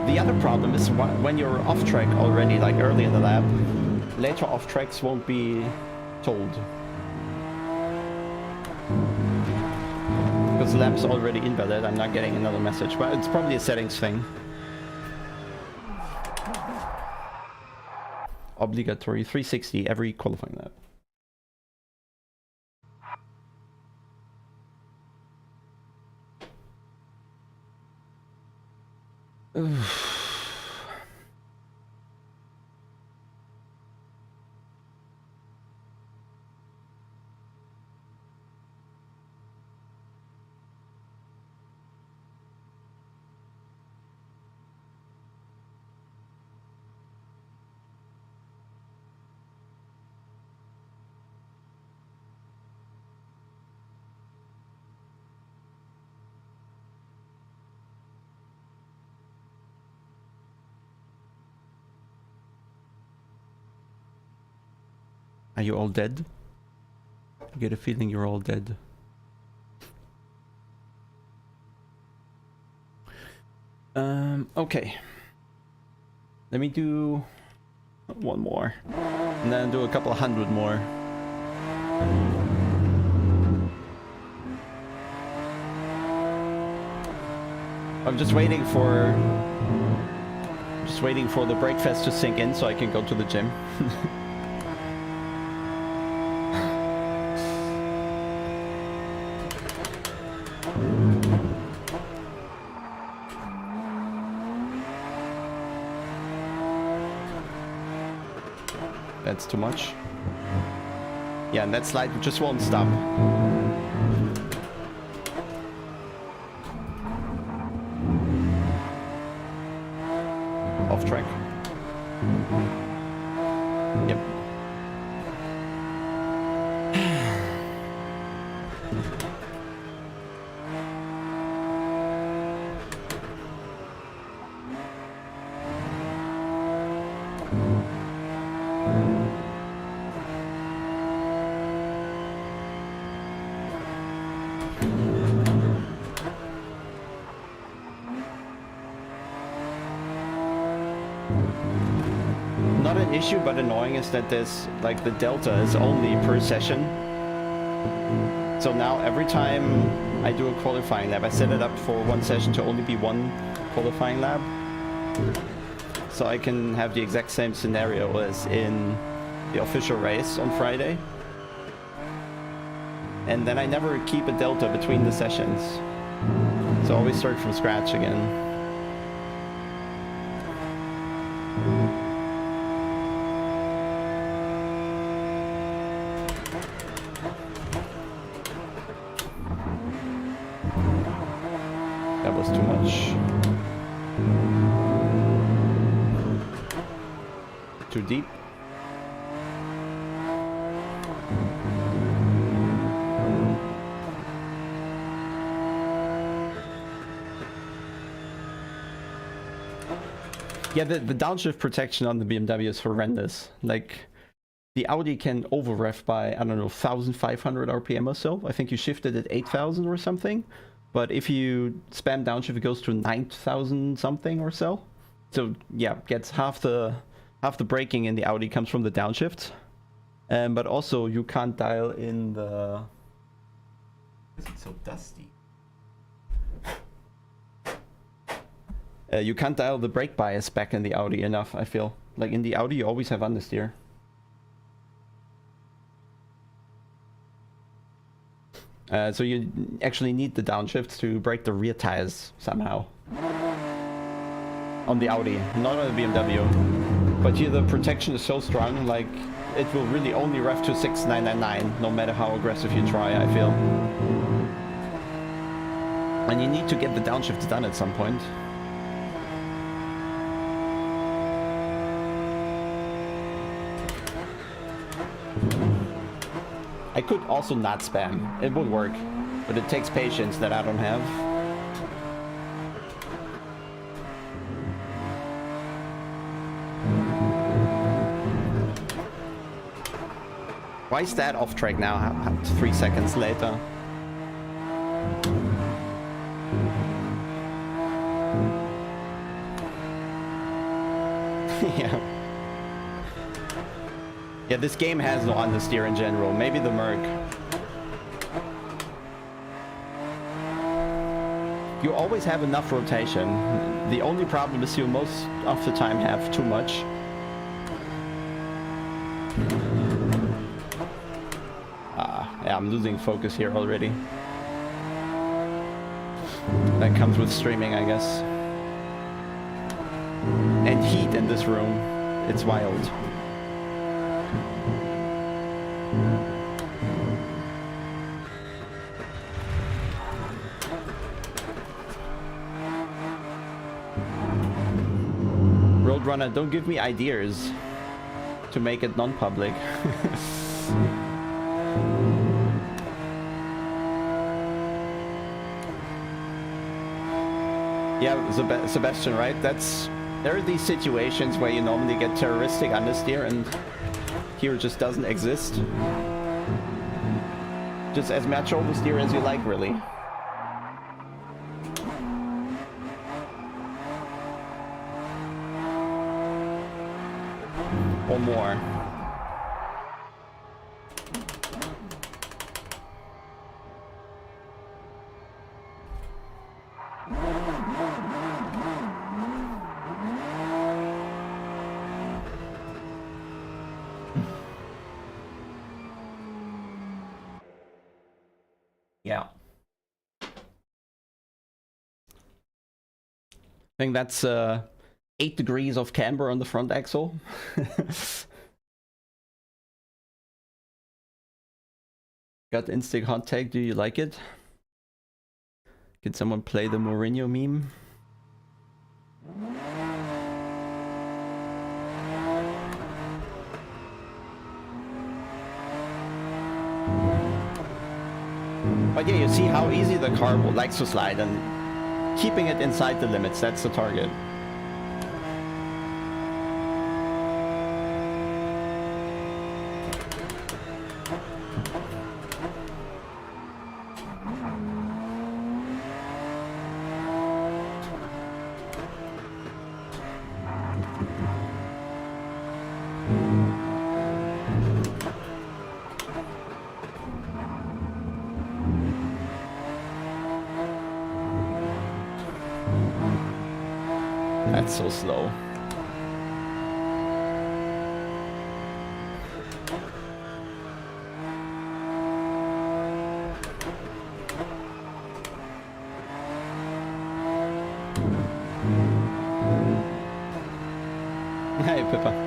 The other problem is when you're off track already, like early in the lap, later off tracks won't be told. Because the lap's already invalid, I'm not getting another message, but it's probably a settings thing. Obligatory 360 every qualifying lap. Are you all dead? I get a feeling you're all dead. Okay. Let me do one more. And then do a couple of hundred more. I'm just waiting for the breakfast to sink in so I can go to the gym. That's too much. Yeah, and that slide just won't stop. Off track. Yep. Not an issue, but annoying is that there's like the delta is only per session. So now every time I do a qualifying lap, I set it up for one session to only be one qualifying lap. So I can have the exact same scenario as in the official race on Friday. And then I never keep a delta between the sessions. So I always start from scratch again. That was too much. Too deep. Yeah, the downshift protection on the BMW is horrendous. Like, the Audi can over ref by, I don't know, 1,500 RPM or so. I think you shifted at 8,000 or something. But if you spam downshift, it goes to 9,000 something or so. So yeah, gets half the half the braking in the Audi comes from the downshift. But also you can't dial in the... Is it so dusty? You can't dial the brake bias back in the Audi enough, I feel. Like in the Audi you always have understeer. So you actually need the downshift to brake the rear tires somehow. On the Audi, not on the BMW. But here the protection is so strong, like it will really only rev to 6999, no matter how aggressive you try, I feel. And you need to get the downshift done at some point. I could also not spam, it would work, but it takes patience that I don't have. Why is that off track now, 3 seconds later? Yeah. Yeah, this game has no understeer in general. Maybe the Merc. You always have enough rotation. The only problem is you most of the time have too much. Yeah, I'm losing focus here already. That comes with streaming, I guess. And heat in this room. It's wild. Roadrunner, don't give me ideas to make it non-public. Yeah, Sebastian, right? There are these situations where you normally get terroristic understeer, and here it just doesn't exist. Just as much oversteer as you like, really. Or more. Yeah. I think that's 8 degrees of camber on the front axle. Got instinct hot take, do you like it? Can someone play the Mourinho meme? But yeah, you see how easy the car likes to slide, and keeping it inside the limits, that's the target. That's so slow. Hey, Pippa.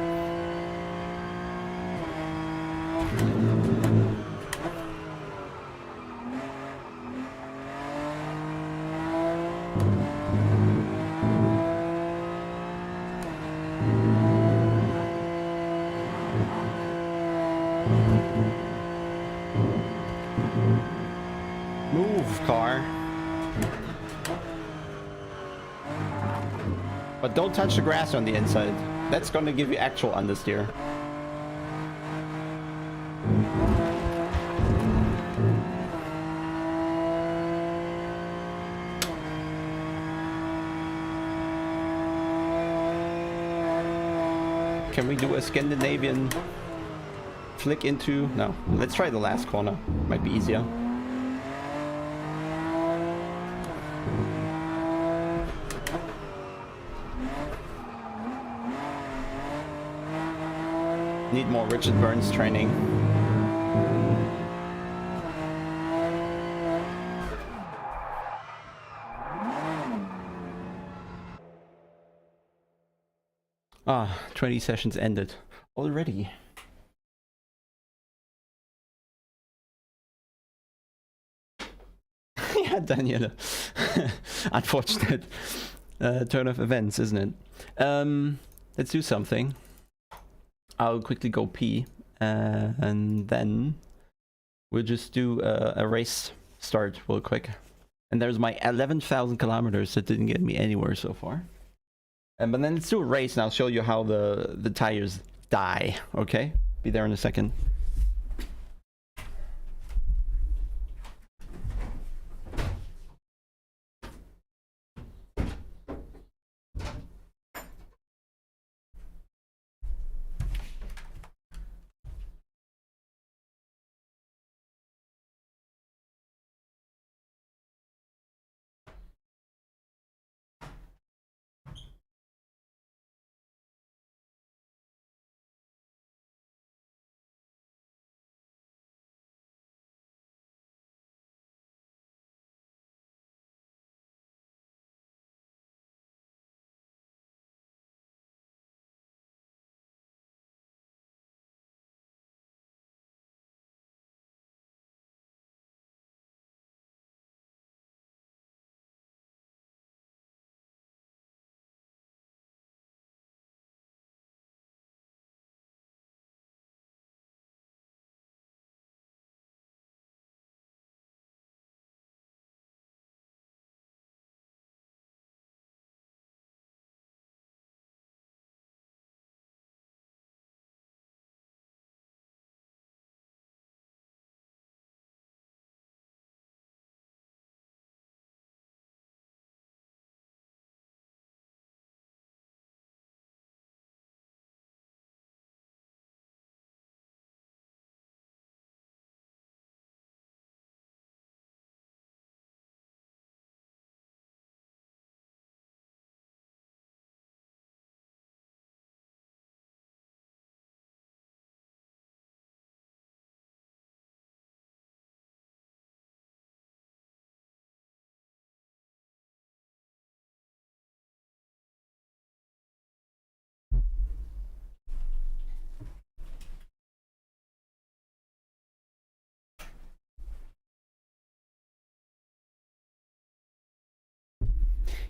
But don't touch the grass on the inside. That's going to give you actual understeer. Can we do a Scandinavian flick into... No, let's try the last corner. Might be easier. Need more Richard Burns training. Ah, 20 sessions ended already. Yeah, Daniela. Unfortunate turn of events, isn't it? Let's do something. I'll quickly go pee, and then we'll just do a race start real quick. And there's my 11,000 kilometers that didn't get me anywhere so far. But then let's do a race, and I'll show you how the tires die. Okay? Be there in a second.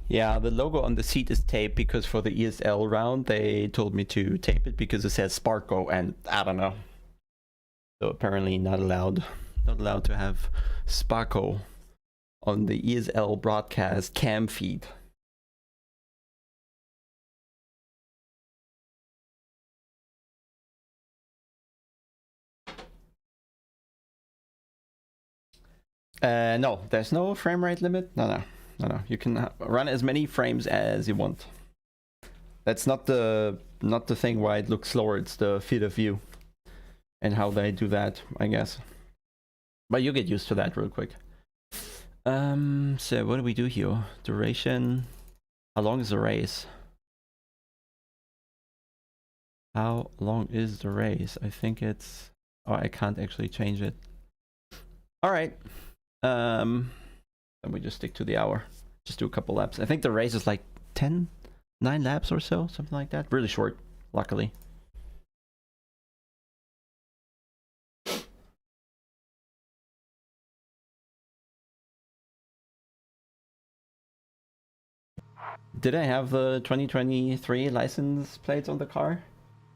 Yeah, the logo on the seat is taped because for the ESL round they told me to tape it because it says Sparko, and I don't know. So apparently not allowed to have Sparko on the ESL broadcast cam feed. No, there's no frame rate limit. No. You can run as many frames as you want. That's not the thing why it looks slower. It's the field of view and how they do that, I guess. But you get used to that real quick. So what do we do here? Duration. How long is the race? How long is the race? I think it's... Oh, I can't actually change it. All right. Then we just stick to the hour. Just do a couple laps. I think the race is like 9 laps or so, something like that. Really short, luckily. Did I have the 2023 license plates on the car?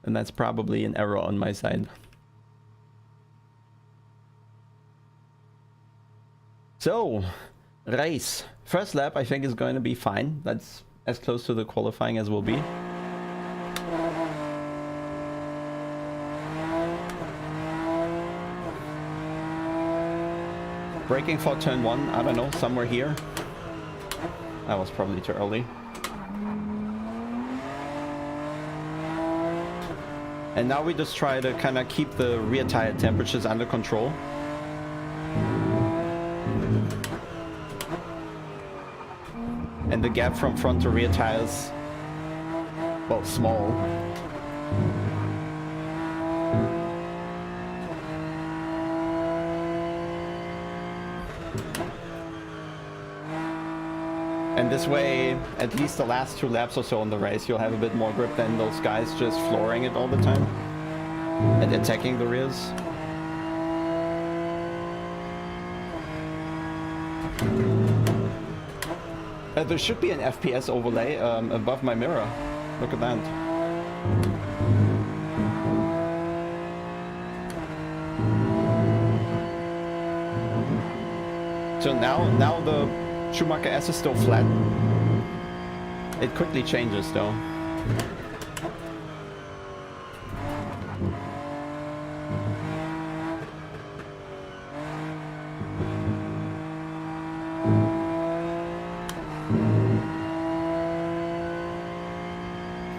And that's probably an error on my side. So, race. First lap I think is going to be fine. That's as close to the qualifying as will be. Braking for turn 1, I don't know, somewhere here. That was probably too early. And now we just try to kind of keep the rear tire temperatures under control. And the gap from front to rear tires, well, small. And this way, at least the last 2 laps or so on the race, you'll have a bit more grip than those guys just flooring it all the time and attacking the rears. There should be an FPS overlay above my mirror. Look at that. So now the Schumacher S is still flat. It quickly changes though.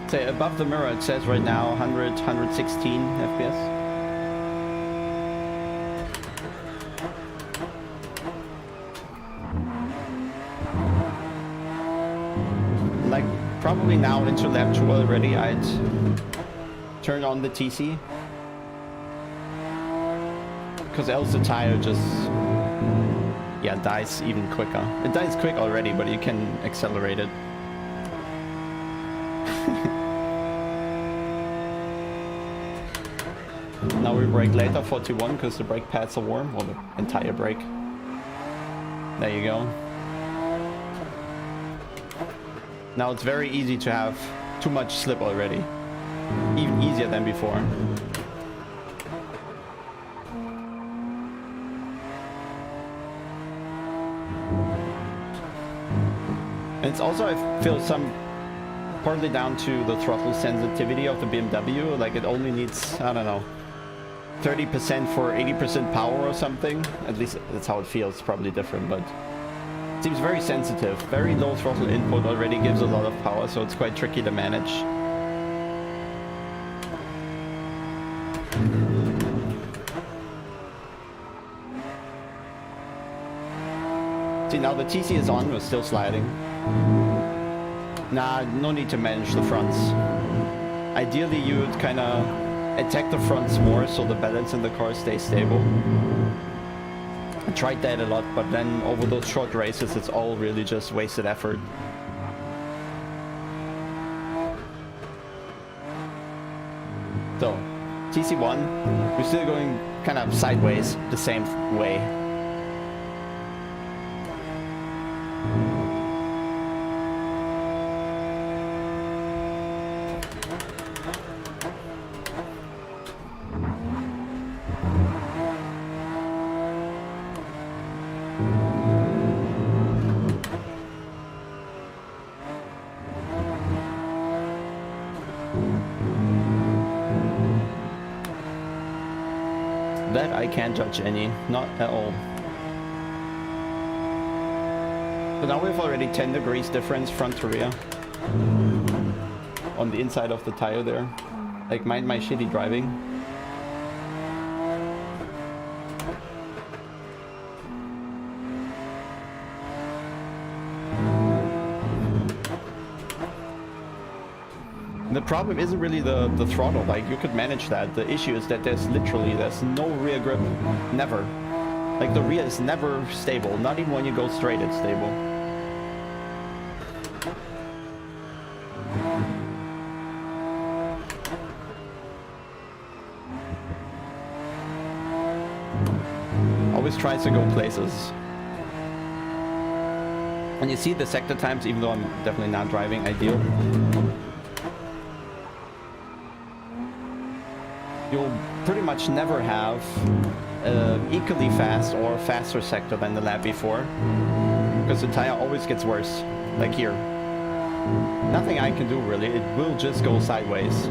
Say above the mirror it says right now 116 FPS. Probably now into lap 2 already, I'd turn on the TC. Because else the tire just, yeah, dies even quicker. It dies quick already, but you can accelerate it. Now we brake later, 41, because the brake pads are warm, or the entire brake. There you go. Now it's very easy to have too much slip already. Even easier than before. And it's also, I feel, partly down to the throttle sensitivity of the BMW. Like it only needs, I don't know, 30% for 80% power or something. At least that's how it feels. Probably different, but seems very sensitive. Very low throttle input already gives a lot of power, so it's quite tricky to manage. See, now the TC is on, we're still sliding. Nah, no need to manage the fronts. Ideally you would kind of attack the fronts more so the balance in the car stays stable. I tried that a lot, but then over those short races it's all really just wasted effort. So, TC1, we're still going kind of sideways the same way. That I can't judge any, not at all. So now we have already 10 degrees difference front to rear on the inside of the tire there. Like my shitty driving. The problem isn't really the throttle, like you could manage that. The issue is that there's no rear grip, never. Like the rear is never stable, not even when you go straight it's stable. Always tries to go places. And you see the sector times, even though I'm definitely not driving ideal. You'll pretty much never have equally fast or faster sector than the lap before, because the tire always gets worse, like here. Nothing I can do really, it will just go sideways.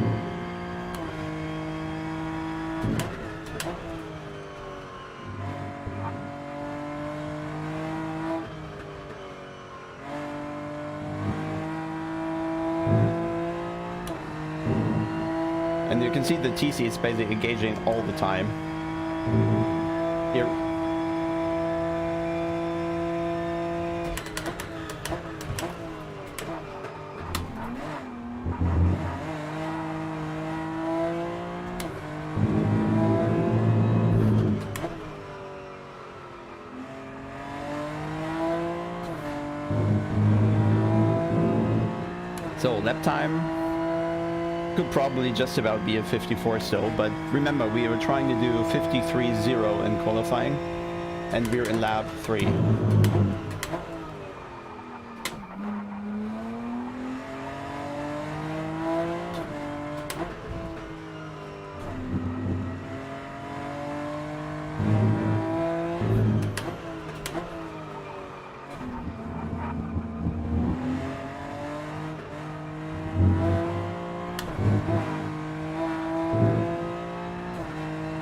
And you can see the TC is basically engaging all the time. Here. So lap time could probably just about be a 54 still, but remember we were trying to do 53.0 in qualifying, and we're in lap 3.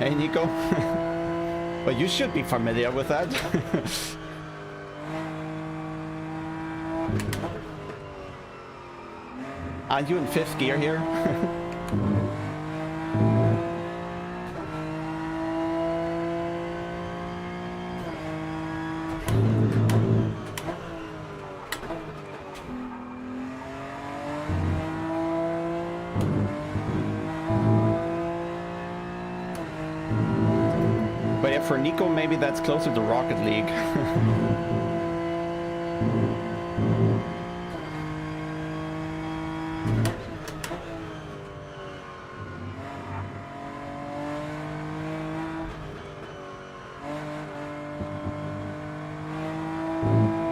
Hey Nico. Well, you should be familiar with that. Aren't you in 5th gear here? But yeah, for Nico, maybe that's closer to Rocket League.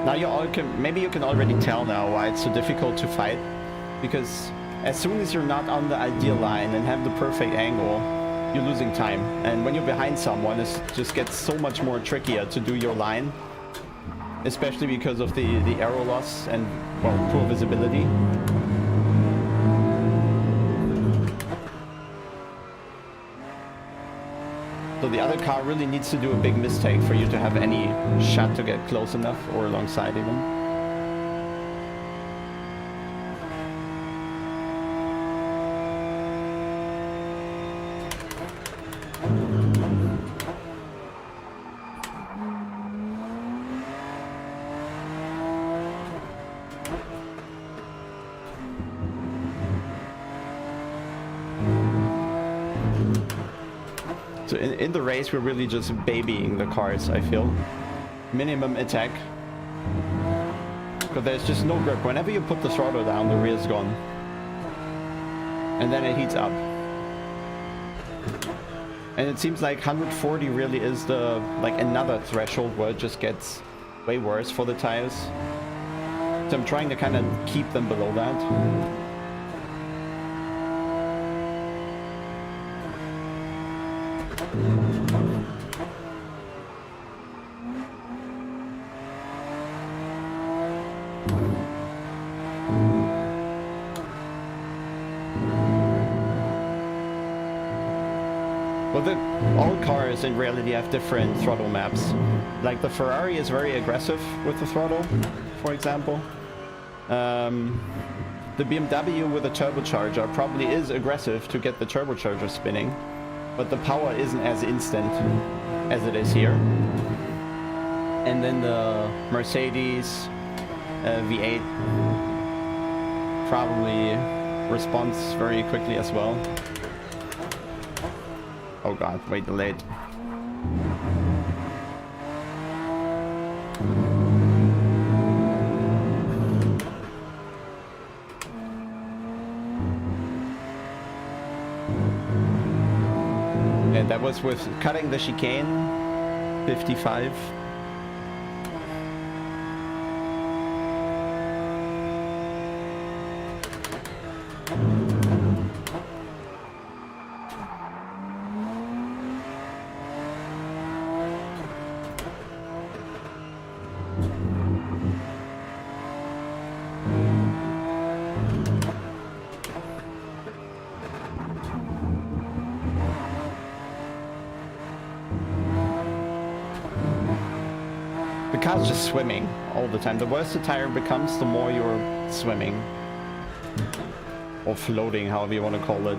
Now you all can, maybe you can already tell now why it's so difficult to fight, because as soon as you're not on the ideal line and have the perfect angle, you're losing time. And when you're behind someone, it just gets so much more trickier to do your line, especially because of the aero loss and, well, poor visibility. So the other car really needs to do a big mistake for you to have any shot to get close enough, or alongside even. So in the race, we're really just babying the cars, I feel. Minimum attack. But there's just no grip. Whenever you put the throttle down, the rear's gone. And then it heats up. And it seems like 140 really is the, like, another threshold where it just gets way worse for the tires. So I'm trying to kind of keep them below that. Well, all cars in reality have different throttle maps. Like the Ferrari is very aggressive with the throttle, for example. The BMW with a turbocharger probably is aggressive to get the turbocharger spinning, but the power isn't as instant as it is here. And then the Mercedes V8 probably responds very quickly as well. Oh god, way delayed. And that was with cutting the chicane, 55. The car's just swimming all the time. The worse the tire becomes, the more you're swimming. Or floating, however you want to call it.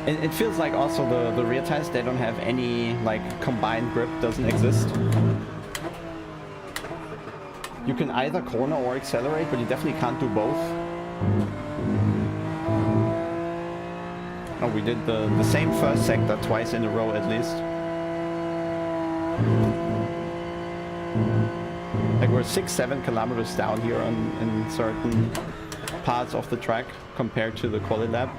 It feels like also the rear tires, they don't have any like combined grip, doesn't exist. You can either corner or accelerate, but you definitely can't do both. Oh, we did the same first sector twice in a row at least. Like we're 6-7 kilometers down here in certain parts of the track compared to the quali lap.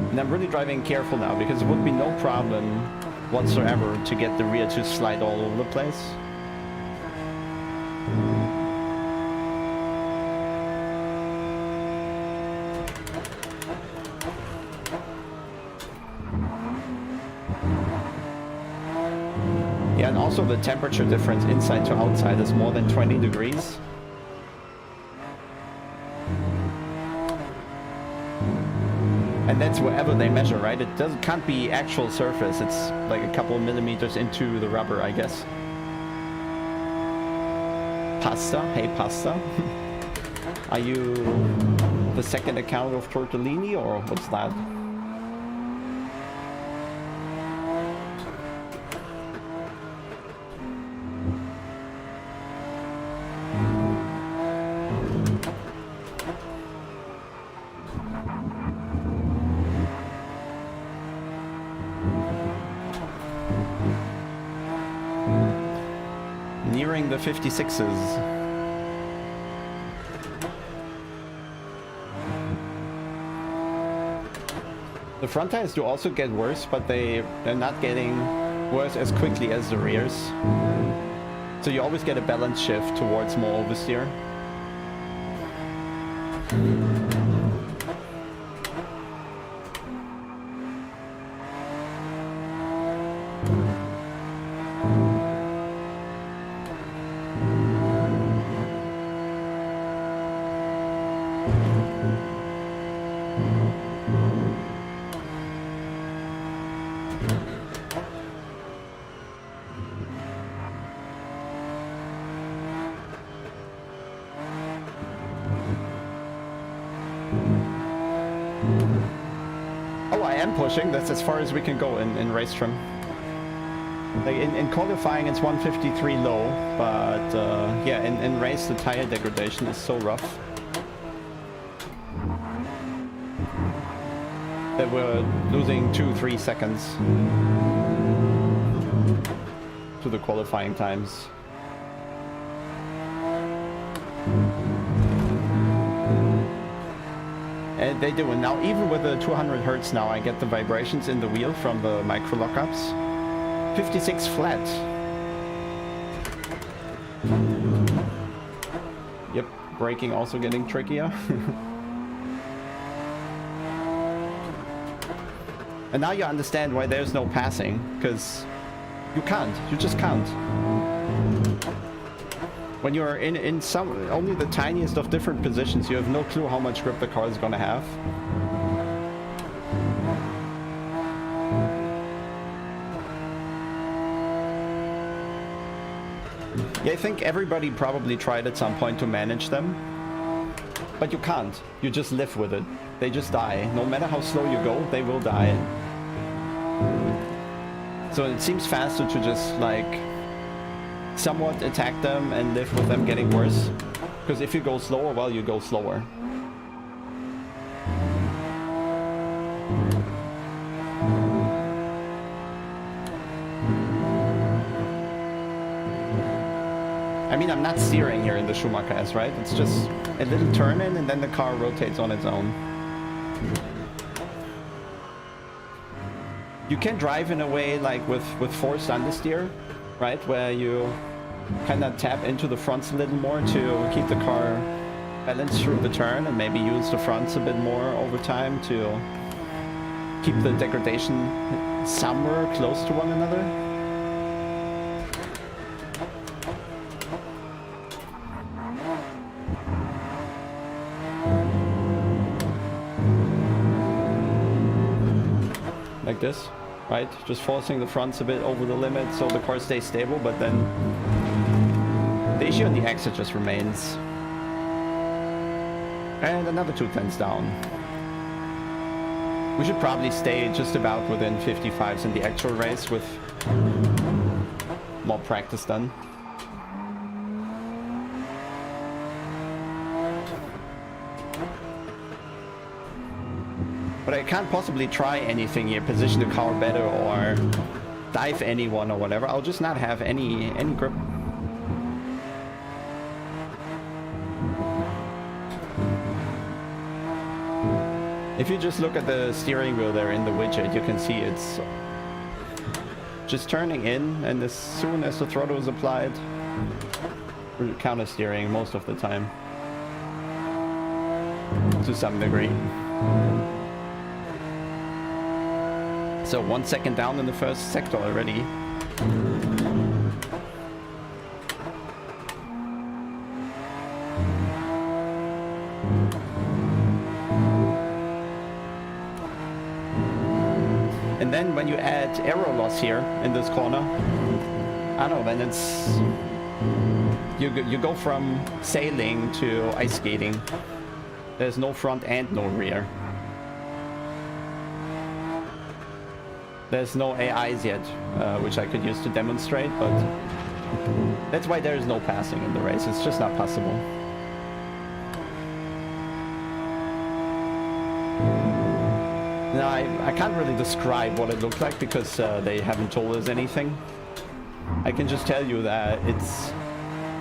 And I'm really driving careful now because it would be no problem whatsoever to get the rear to slide all over the place. Yeah, and also the temperature difference inside to outside is more than 20 degrees. And that's wherever they measure, right? It can't be actual surface. It's like a couple of millimeters into the rubber, I guess. Pasta? Hey, Pasta. Are you the second account of Tortellini, or what's that? Nearing the 56s. The front tires do also get worse, but they're not getting worse as quickly as the rears. So you always get a balance shift towards more oversteer. Oh, I am pushing. That's as far as we can go in race trim. Like in qualifying, it's 153 low, but yeah, in race, the tire degradation is so rough that we're losing 2-3 seconds to the qualifying times. And they do, and now even with the 200 hertz now, I get the vibrations in the wheel from the micro lockups. 56 flat. Yep, braking also getting trickier. And now you understand why there's no passing, because you just can't. When you're in some, only the tiniest of different positions, you have no clue how much grip the car is gonna have. Yeah, I think everybody probably tried at some point to manage them, but you can't. You just live with it. They just die. No matter how slow you go, they will die. So it seems faster to just like somewhat attack them and live with them getting worse. Because if you go slower, well, you go slower. I mean, I'm not steering here in the Schumacher S, right? It's just a little turn in and then the car rotates on its own. You can drive in a way like with forced understeer, right? Where you kind of tap into the fronts a little more to keep the car balanced through the turn and maybe use the fronts a bit more over time to keep the degradation somewhere close to one another. Like this, right? Just forcing the fronts a bit over the limit so the car stays stable, but then the issue on the exit just remains. And another 2/10 down. We should probably stay just about within 55s in the actual race with more practice done. But I can't possibly try anything here, position the car better or dive anyone or whatever. I'll just not have any grip. If you just look at the steering wheel there in the widget, you can see it's just turning in, and as soon as the throttle is applied, we're counter steering most of the time. To some degree. So 1 second down in the first sector already. And then when you add aero loss here in this corner, I don't know, then it's... You go from sailing to ice skating. There's no front and no rear. There's no AIs yet, which I could use to demonstrate, but that's why there is no passing in the race. It's just not possible. Now, I can't really describe what it looked like because they haven't told us anything. I can just tell you that it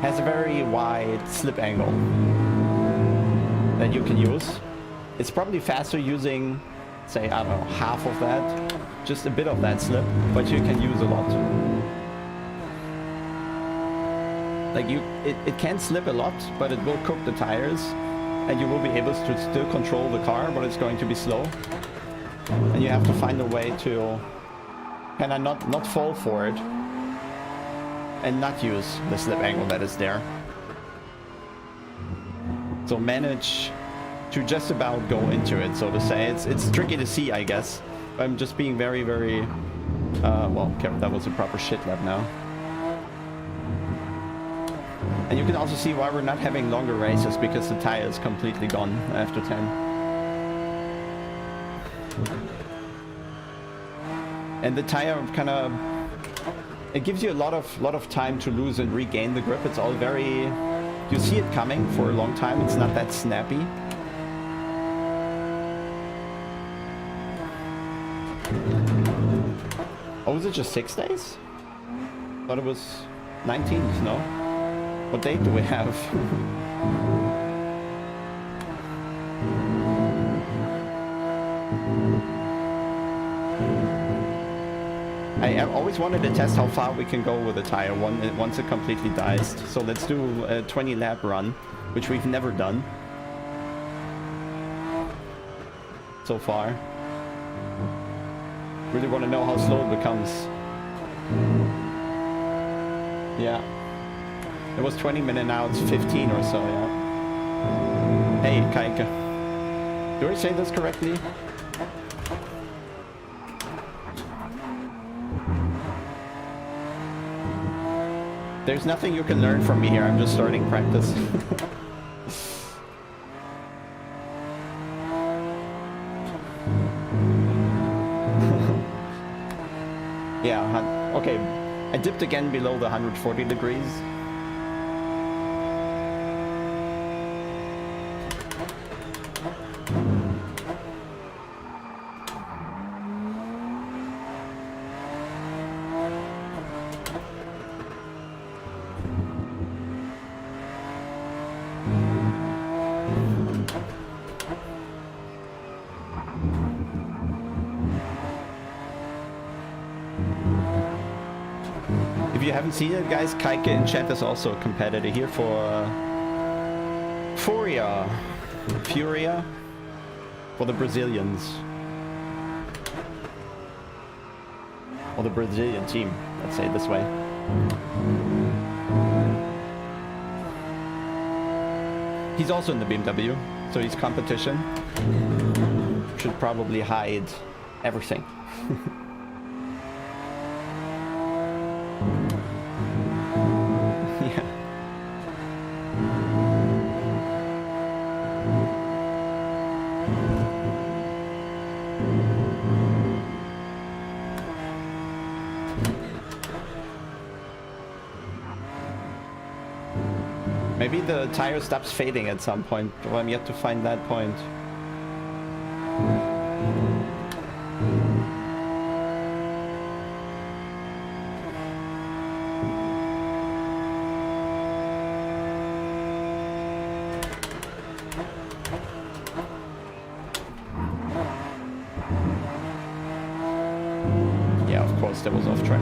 has a very wide slip angle that you can use. It's probably faster using, say, I don't know, half of that. Just a bit of that slip, but you can use a lot. Like it can slip a lot, but it will cook the tires, and you will be able to still control the car, but it's going to be slow. And you have to find a way to kind of not fall for it, and not use the slip angle that is there. So manage to just about go into it, so to say. It's tricky to see, I guess. I'm just being very, very... well, okay, that was a proper shit lap now. And you can also see why we're not having longer races, because the tire is completely gone after 10. And the tire kind of... It gives you a lot of time to lose and regain the grip. It's all very... You see it coming for a long time. It's not that snappy. Oh, was it just 6 days? Thought it was 19th, no? What date do we have? I always wanted to test how far we can go with the tire once it completely dies. So let's do a 20 lap run, which we've never done so far. Really want to know how slow it becomes. Yeah. It was 20 minutes, now it's 15 or so, yeah. Hey, Kaike. Do I say this correctly? There's nothing you can learn from me here, I'm just starting practice. Yeah, okay. I dipped again below the 140 degrees. If you haven't seen it, guys, Kaike in chat is also a competitor here for Furia for the Brazilians, or the Brazilian team, let's say it this way. He's also in the BMW, so he's competition. Should probably hide everything. Maybe the tire stops fading at some point, or I'm yet to find that point. Yeah, of course, that was off track.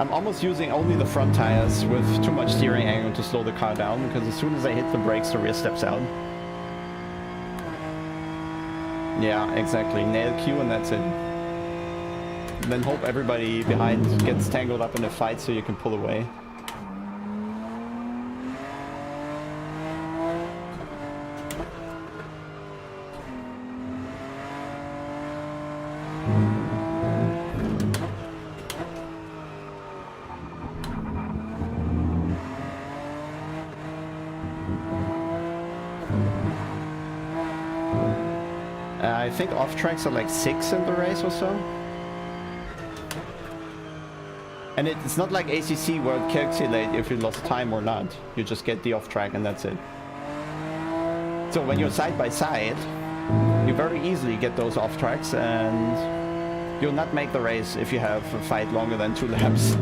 I'm almost using only the front tires with too much steering angle to slow the car down, because as soon as I hit the brakes, the rear steps out. Yeah, exactly. Nail Q and that's it. And then hope everybody behind gets tangled up in a fight so you can pull away. I think off tracks are like 6 in the race or so. And it's not like ACC where it calculates if you lost time or not. You just get the off track and that's it. So when you're side by side, you very easily get those off tracks and you'll not make the race if you have a fight longer than 2 laps.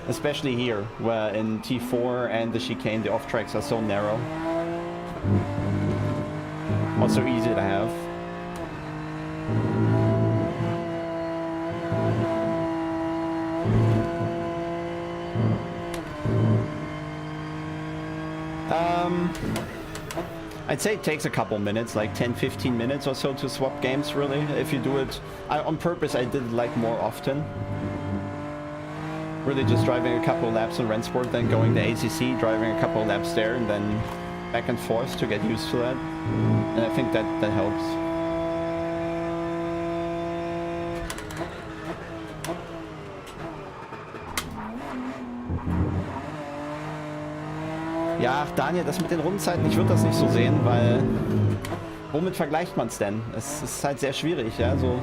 Especially here, where in T4 and the chicane the off tracks are so narrow. Also easy to have. I'd say it takes a couple minutes, like 10-15 minutes or so to swap games, really. If you do it on purpose, I did it like more often. Really just driving a couple laps in Rennsport, then going to ACC, driving a couple laps there, and then back and forth to get used to that. And I think that helps. Ja, Daniel, das mit den Rundenzeiten, ich würde das nicht so sehen, weil womit vergleicht man es denn? Es ist halt sehr schwierig, ja, so.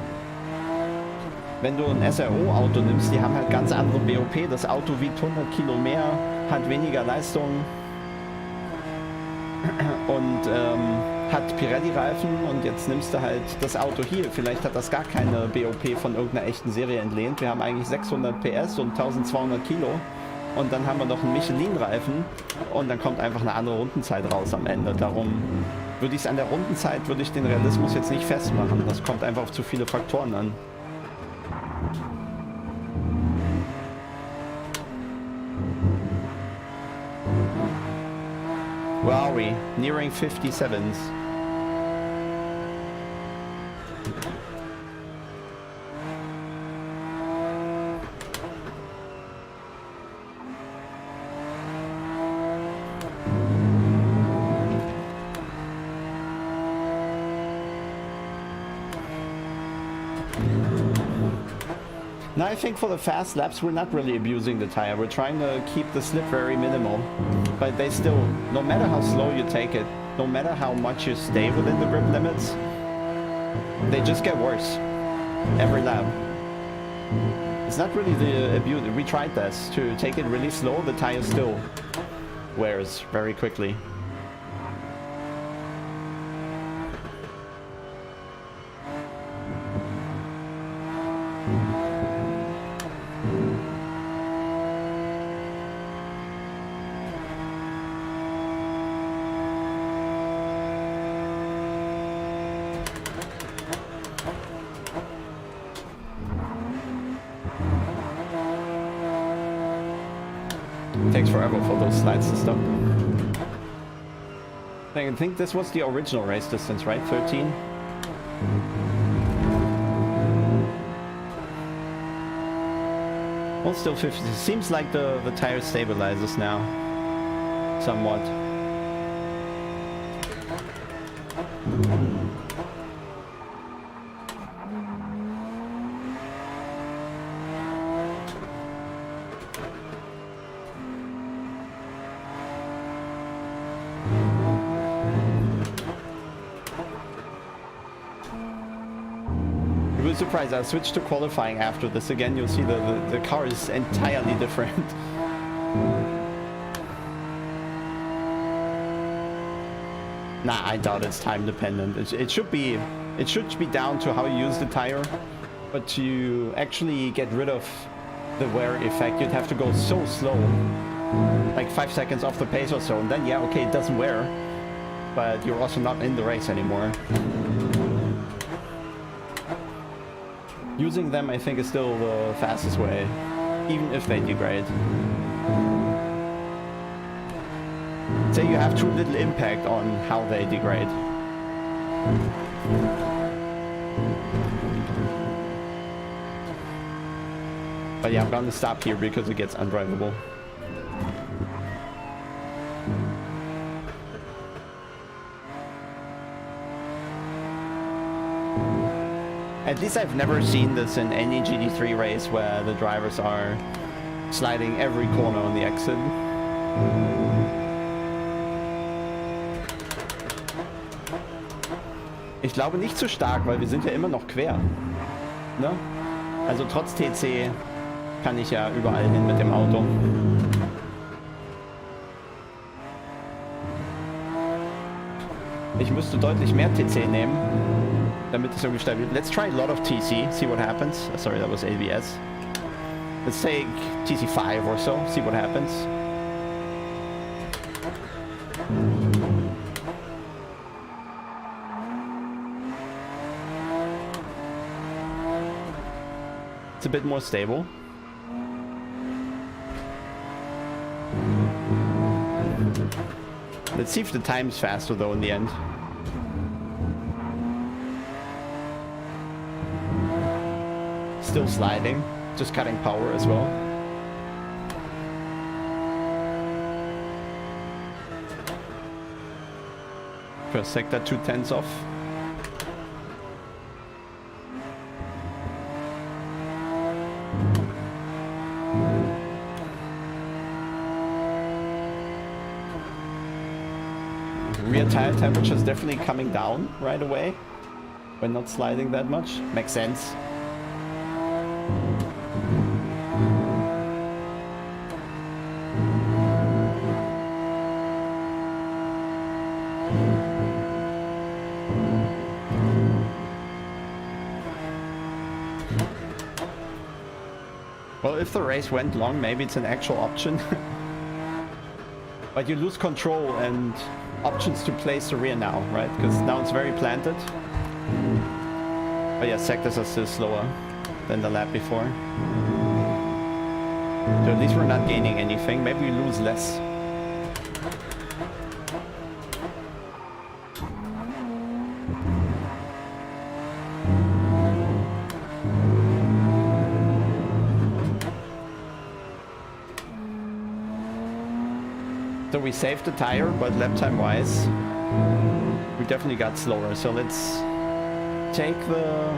Wenn du ein SRO-Auto nimmst, die haben halt ganz andere BOP, das Auto wiegt 100 Kilo mehr, hat weniger Leistung und hat Pirelli-Reifen und jetzt nimmst du halt das Auto hier, vielleicht hat das gar keine BOP von irgendeiner echten Serie entlehnt, wir haben eigentlich 600 PS und 1200 Kilo. Und dann haben wir noch einen Michelin-Reifen und dann kommt einfach eine andere Rundenzeit raus am Ende. Darum würde ich es an der Rundenzeit, würde ich den Realismus jetzt nicht festmachen. Das kommt einfach auf zu viele Faktoren an. Where are we? Nearing 57s. Now I think for the fast laps we're not really abusing the tire, we're trying to keep the slip very minimal, but they still, no matter how slow you take it, no matter how much you stay within the grip limits, they just get worse every lap. It's not really the abuse, we tried this, to take it really slow, the tire still wears very quickly. Takes forever for those slides to stop. I think this was the original race distance, right? 13? Well, still 50. Seems like the tire stabilizes now. Somewhat. surprised. I'll switch to qualifying after this again. You'll see the car is entirely different. Nah, I doubt it's time dependent. It should be down to how you use the tire, but to actually get rid of the wear effect, you'd have to go so slow, like 5 seconds off the pace or so, and then yeah, okay, it doesn't wear, but you're also not in the race anymore. Using them, I think, is still the fastest way, even if they degrade. Say you have too little impact on how they degrade. But yeah, I'm gonna stop here because it gets undrivable. At least I've never seen this in any GT3 race where the drivers are sliding every corner on the exit. Ich glaube nicht so stark, weil wir sind ja immer noch quer. Ne? Also trotz TC kann ich ja überall hin mit dem Auto. Ich müsste deutlich mehr TC nehmen, damit es irgendwie stabil wird. Let's try a lot of TC, see what happens. Sorry, that was ABS. Let's take TC5 or so, see what happens. It's a bit more stable. Let's see if the time's faster though in the end. Still sliding, just cutting power as well. First sector 2/10 off. Rear tire temperature is definitely coming down right away when not sliding that much. Makes sense. Well, if the race went long, maybe it's an actual option. But you lose control and options to place the rear now, right? Because now it's very planted. But yeah, sectors are still slower than the lap before. So at least we're not gaining anything. Maybe we lose less. So we saved the tire, but lap time wise, we definitely got slower. So let's take the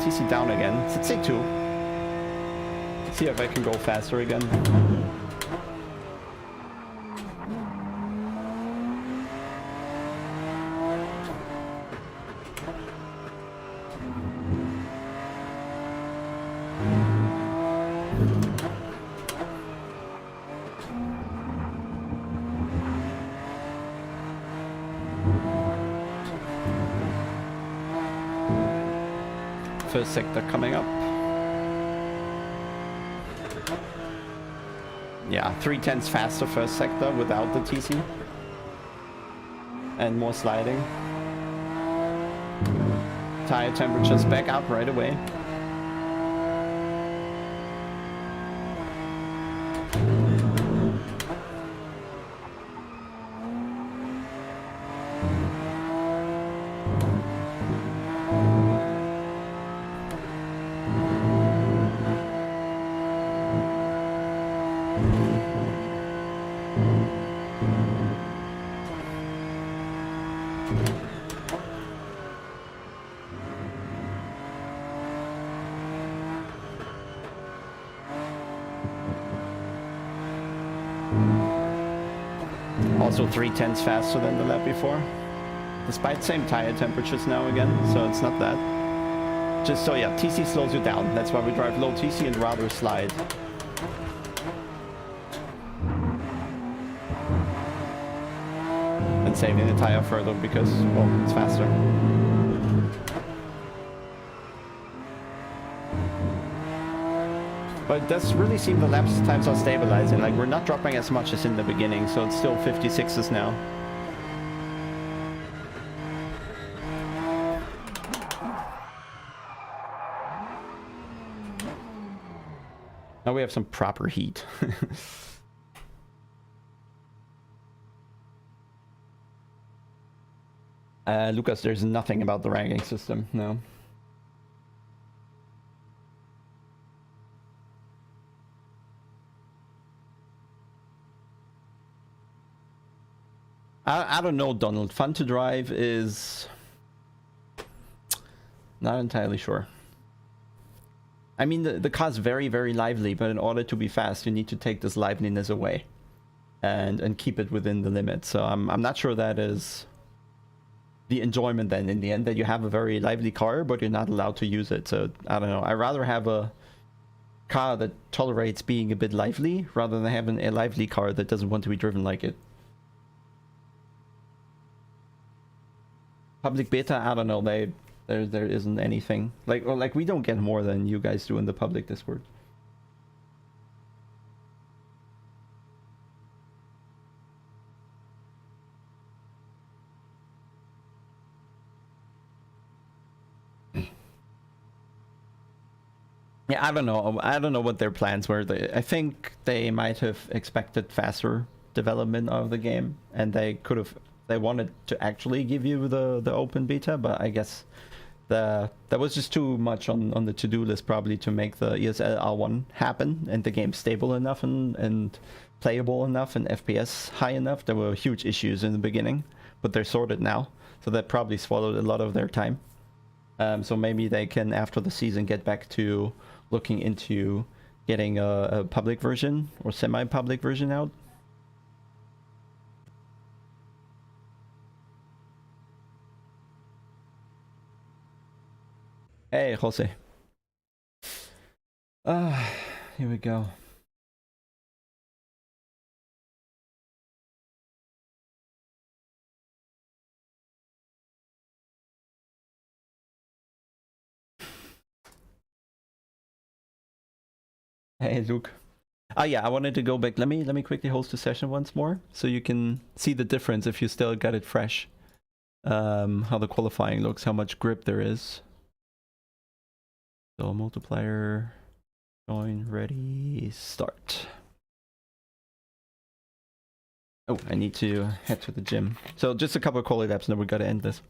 TC down again. Let's say 2. See if I can go faster again. First sector coming up. Yeah, 3/10 faster first sector without the TC. And more sliding. Tire temperatures back up right away. Also 3/10 faster than the lap before. Despite same tire temperatures now again, so it's not that. Just so yeah, TC slows you down. That's why we drive low TC and rather slide. And saving the tire further because, well, it's faster. But it does really seem the lapse times are stabilizing. Like, we're not dropping as much as in the beginning, so it's still 56s now. Now we have some proper heat. Lucas, there's nothing about the ranking system, no. I don't know, Donald. Fun to drive is... not entirely sure. I mean, the car's very, very lively, but in order to be fast, you need to take this liveliness away and keep it within the limit. So I'm not sure that is the enjoyment then in the end, that you have a very lively car, but you're not allowed to use it. So I don't know. I'd rather have a car that tolerates being a bit lively rather than having a lively car that doesn't want to be driven like it. Public beta, I don't know. There isn't anything like we don't get more than you guys do in the public Discord. Yeah, I don't know. I don't know what their plans were. I think they might have expected faster development of the game, and they could have. They wanted to actually give you the open beta, but I guess that was just too much on the to-do list probably to make the ESL R1 happen and the game stable enough and playable enough and FPS high enough. There were huge issues in the beginning, but they're sorted now, so that probably swallowed a lot of their time. So maybe they can, after the season, get back to looking into getting a public version or semi-public version out. Hey, Jose. Here we go. Hey, Luke. Oh yeah, I wanted to go back. Let me quickly host a session once more so you can see the difference if you still got it fresh. How the qualifying looks, how much grip there is. So multiplier, join, ready, start. Oh, I need to head to the gym. So just a couple of quality laps and then we gotta end this.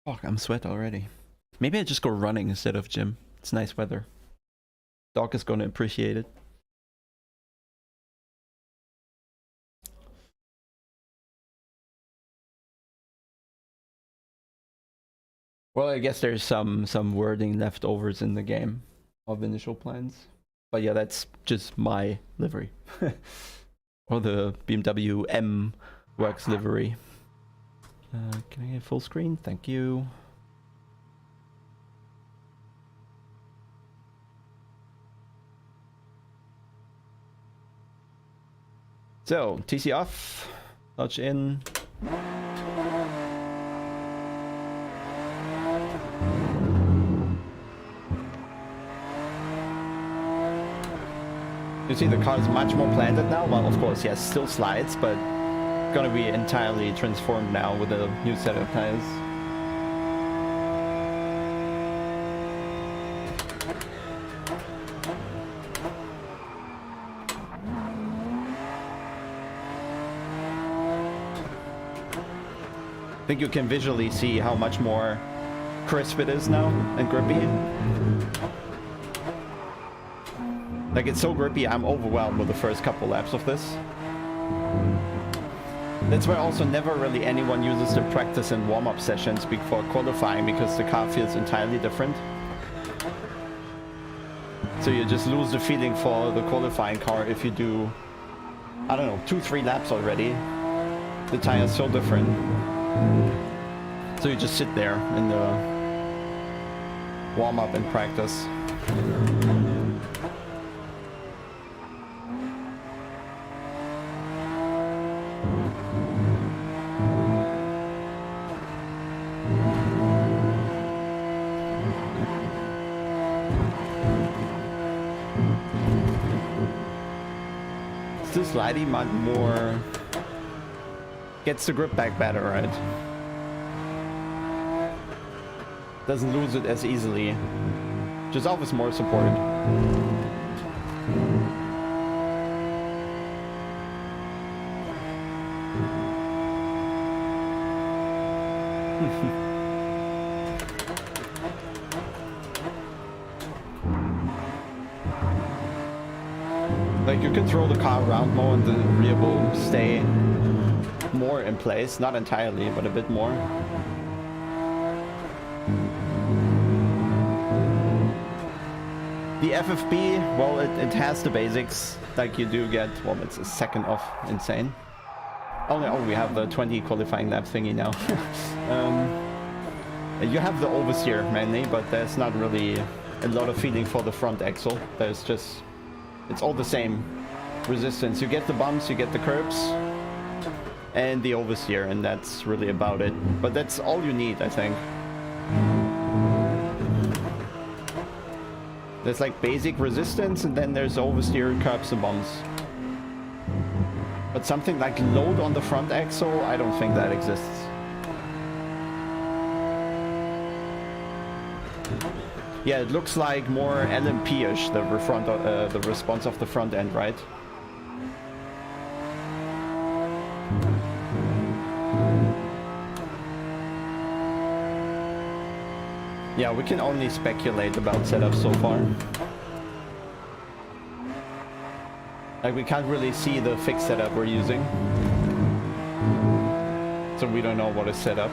Oh, I'm sweat already. Maybe I just go running instead of gym. It's nice weather. Dog is gonna appreciate it. Well, I guess there's some wording leftovers in the game of initial plans. But yeah, that's just my livery. Or the BMW M Works livery. Can I get full screen? Thank you. So, TC off, touch in. You see the car is much more planted now. Well, of course, yes, still slides, but it's gonna be entirely transformed now with a new set of tires. I think you can visually see how much more crisp it is now and grippy. Like, it's so grippy, I'm overwhelmed with the first couple laps of this. That's why also never really anyone uses the practice and warm-up sessions before qualifying, because the car feels entirely different. So you just lose the feeling for the qualifying car if you do, I don't know, 2-3 laps already. The tire is so different. So you just sit there in the warm-up and practice. Still slightly more gets the grip back better, right? Doesn't lose it as easily. Just offers more support. Like you can throw the car around more and the rear will stay more in place. Not entirely, but a bit more. The FFB, well, it has the basics. Like you do get, well, it's a second off insane. Oh no, we have the 20 qualifying lap thingy now. You have the oversteer mainly, but there's not really a lot of feeling for the front axle. There's just, it's all the same resistance. You get the bumps, you get the curbs, and the oversteer, and that's really about it. But that's all you need, I think. There's like basic resistance, and then there's oversteer, curbs, and bumps. But something like load on the front axle, I don't think that exists. Yeah, it looks like more LMP-ish, the response of the front end, right? Yeah, we can only speculate about setup so far. Like, we can't really see the fixed setup we're using. So we don't know what is set up.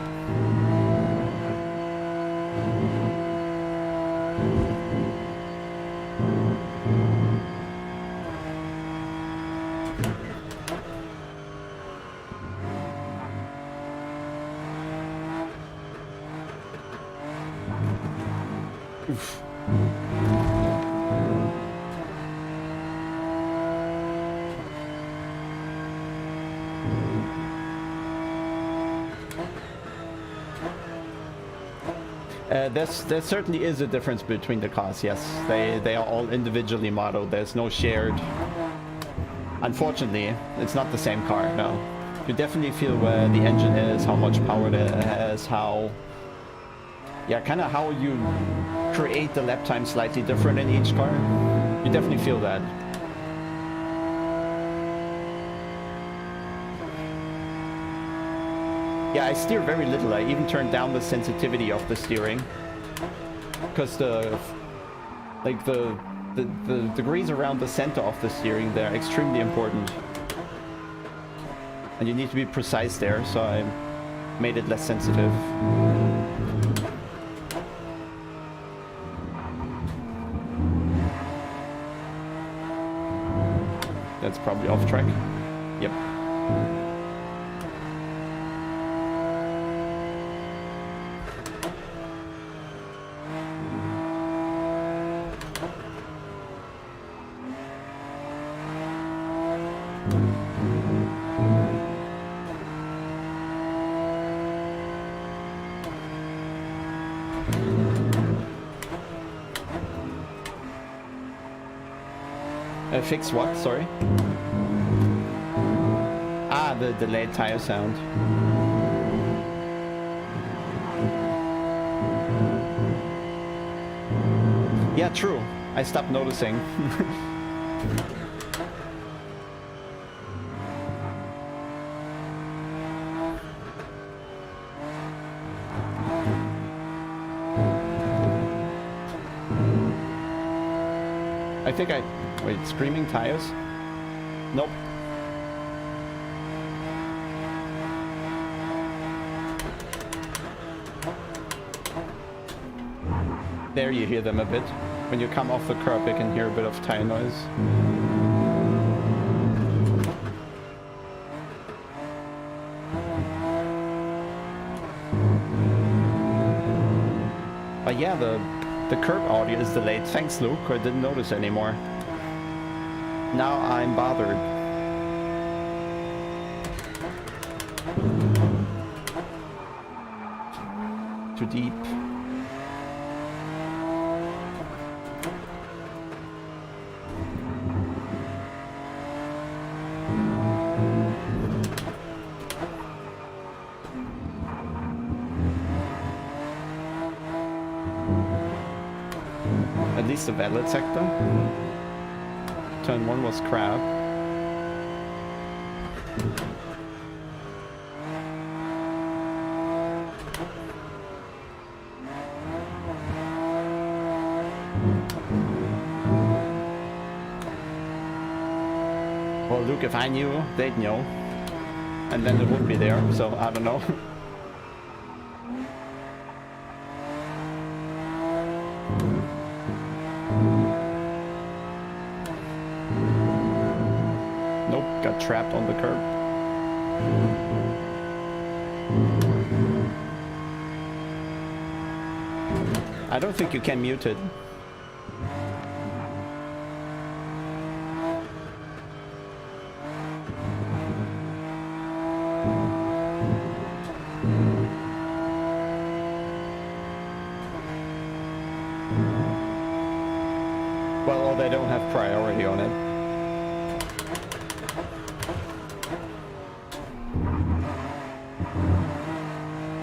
Oof. There certainly is a difference between the cars, yes. They are all individually modeled. There's no shared. Unfortunately, it's not the same car, no. You definitely feel where the engine is, how much power it has, how... Yeah, kind of how you create the lap time slightly different in each car. You definitely feel that. Yeah, I steer very little. I even turned down the sensitivity of the steering. Because the degrees around the center of the steering, they're extremely important. And you need to be precise there, so I made it less sensitive. That's probably off track. Yep. Fix what? Sorry? Ah, the delayed tire sound. Yeah, true. I stopped noticing. I think I... Wait, screaming tires? Nope. There you hear them a bit. When you come off the curb, you can hear a bit of tire noise. But yeah, the curb audio is delayed. Thanks, Luke. I didn't notice anymore. Now I'm bothered. Too deep. At least the valid sector. Turn 1 was crap. Well, Luke, if I knew, they'd know. And then it would be there, so I don't know. Nope, got trapped on the curb. I don't think you can mute it. Well, or they don't have priority on it.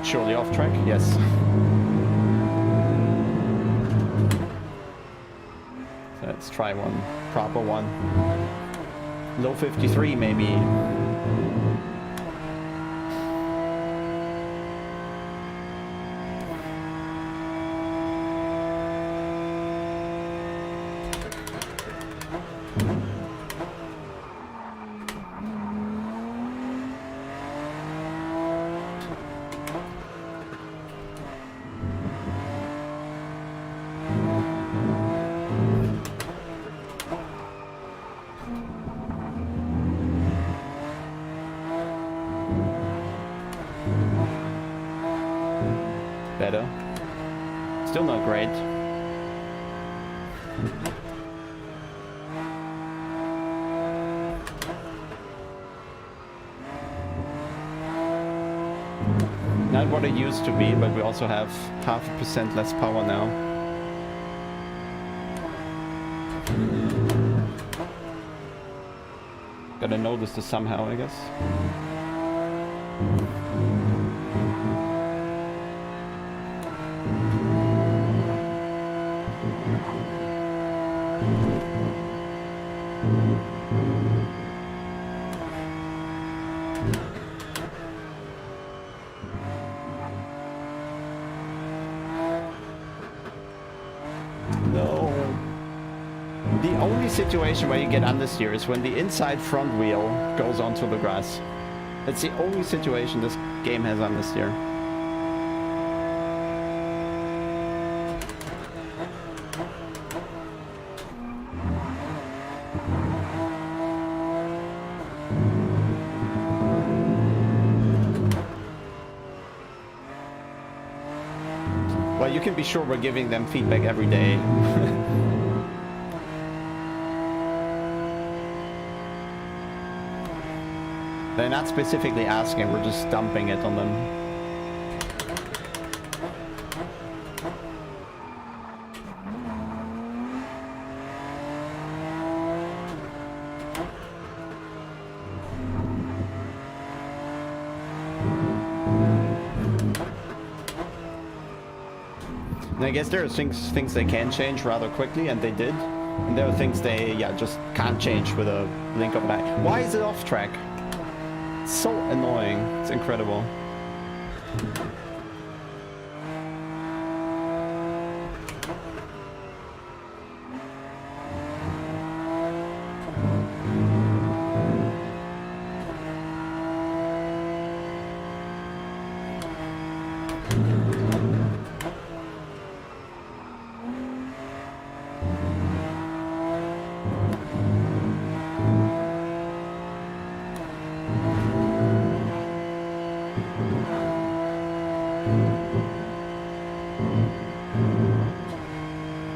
Surely off track? Yes. Let's try one proper one. Low 53 maybe. Better. Still not great. Not what it used to be, but we also have 0.5% less power now. Gotta notice this somehow, I guess. Situation where you get understeer is when the inside front wheel goes onto the grass. That's the only situation this game has understeer. Well, you can be sure we're giving them feedback every day. They're not specifically asking, we're just dumping it on them. And I guess there are things they can change rather quickly, and they did. And there are things they, just can't change with a blink of an eye. Why is it off track? So annoying. It's incredible.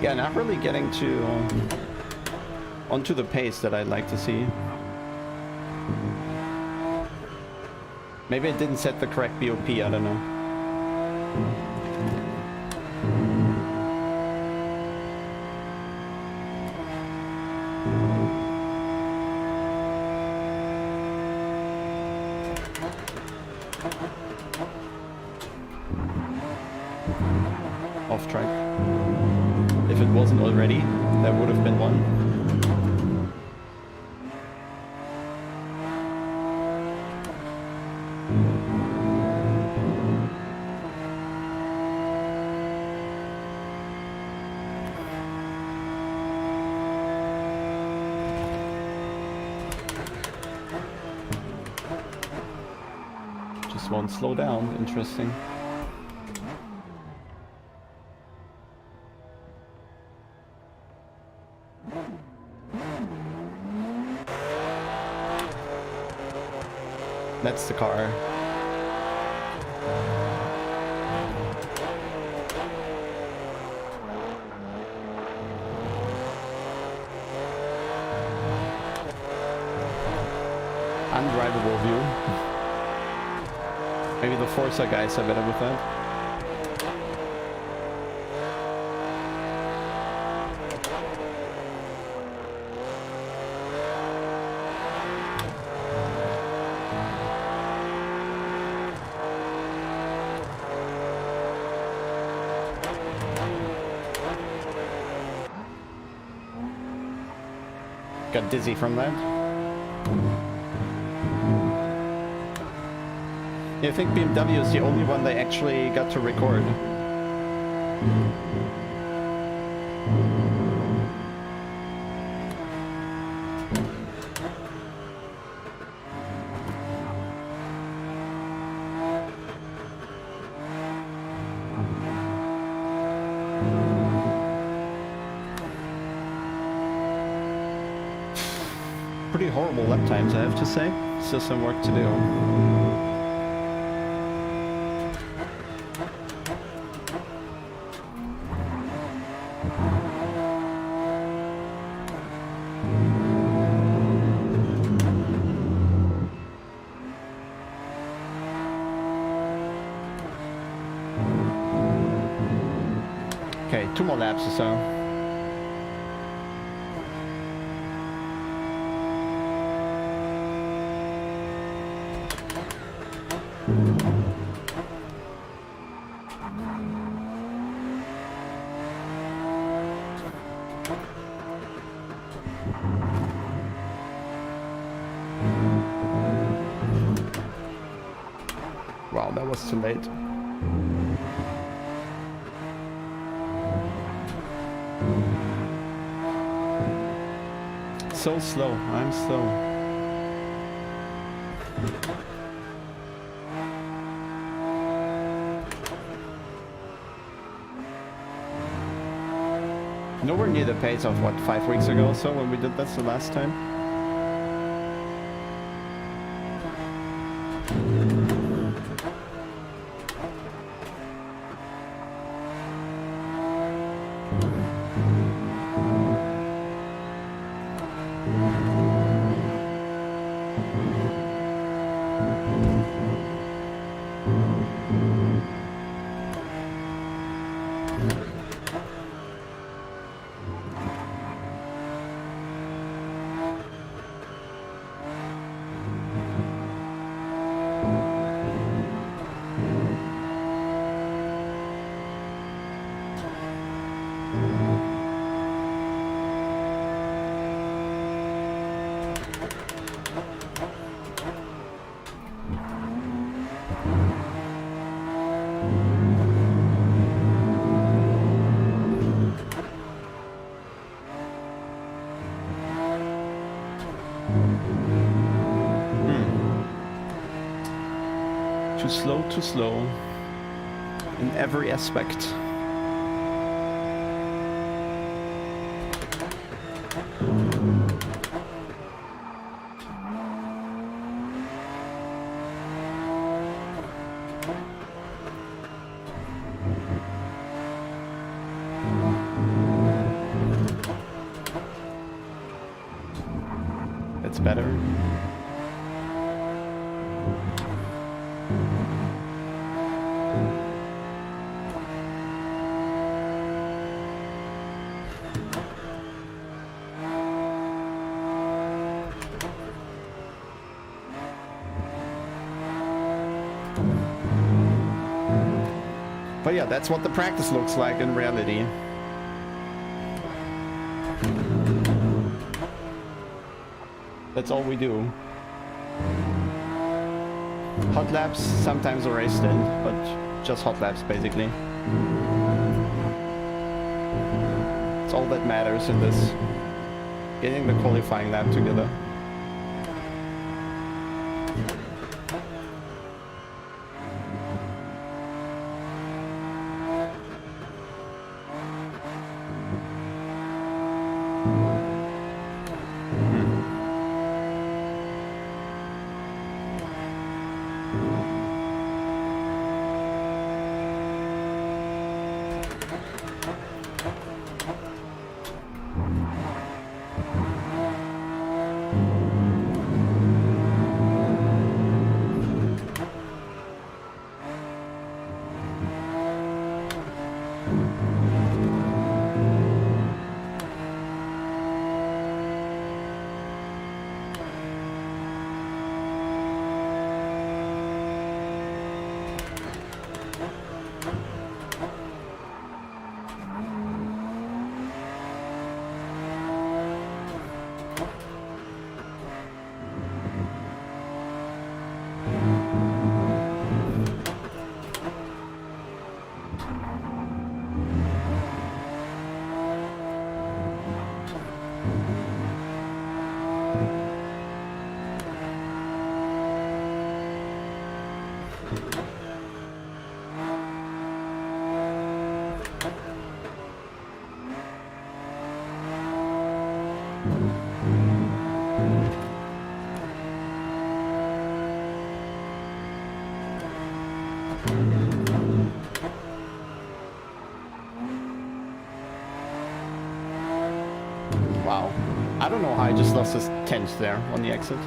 Yeah, not really getting to onto the pace that I'd like to see. Maybe I didn't set the correct BOP, I don't know. Off track. If it wasn't already, there would have been one. Just won't slow down, interesting. That's the car. Undrivable view. Maybe the Forza guys are better with that. Got dizzy from that. Yeah, I think BMW is the only one they actually got to record. Pretty horrible lap times, I have to say. Still some work to do. Okay, 2 more laps or so. Wow, that was too late. So slow, I'm slow. Nowhere near the pace of, what, 5 weeks ago or so when we did this the last time? Too slow in every aspect. That's better. But yeah, that's what the practice looks like in reality. That's all we do. Hot laps sometimes a race stint, but just hot laps basically. It's all that matters in this. Getting the qualifying lap together. Wow. I don't know how I just lost his 10th there on the exit.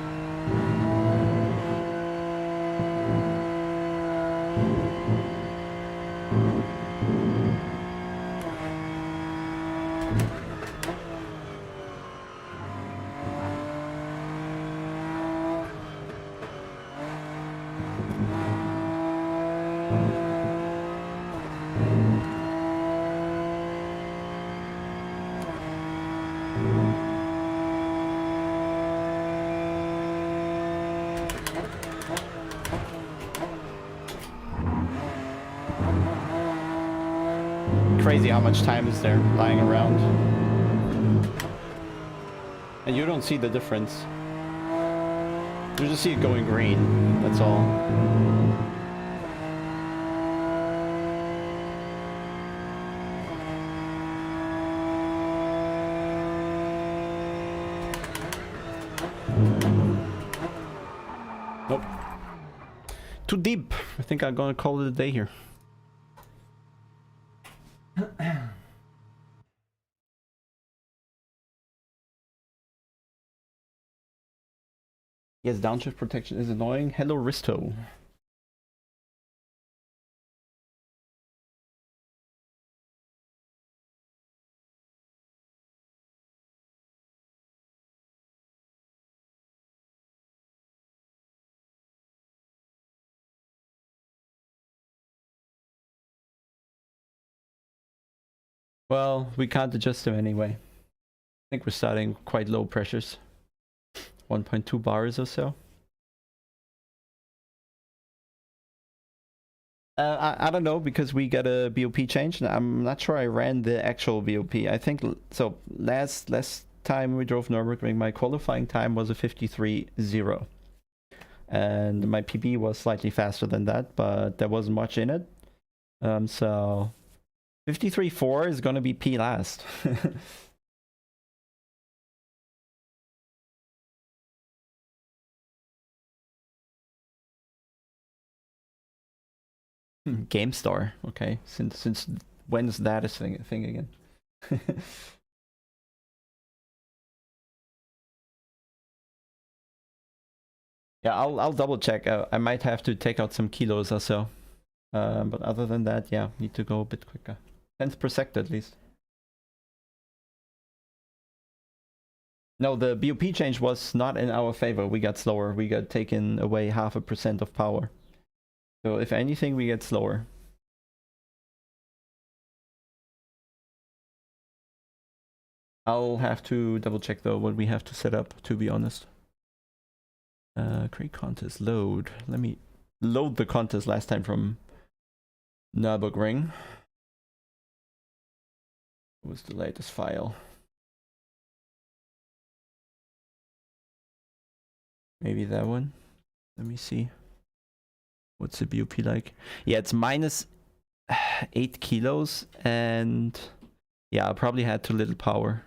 Crazy how much time is there lying around. And you don't see the difference. You just see it going green, that's all. Nope. Too deep. I think I'm gonna call it a day here. Yes, downshift protection is annoying. Hello, Risto. Well, we can't adjust them anyway. I think we're starting quite low pressures. 1.2 bars or so. I don't know, because we got a BOP change. I'm not sure I ran the actual BOP. I think so. Last time we drove Nürburgring, my qualifying time was a 53.0, and my PB was slightly faster than that, but there wasn't much in it. So 53.4 is gonna be P last. GameStar. Okay, since when's that a thing again? Yeah, I'll double check. I might have to take out some kilos or so. But other than that, yeah, need to go a bit quicker. 10th per sector at least. No, the BOP change was not in our favor. We got slower. We got taken away 0.5% of power. So if anything, we get slower. I'll have to double check though what we have to set up, to be honest. Create contest, load. Let me load the contest last time from Nürburgring. What was the latest file? Maybe that one. Let me see. What's the BOP like? Yeah, it's minus 8 kilos, and yeah, I probably had too little power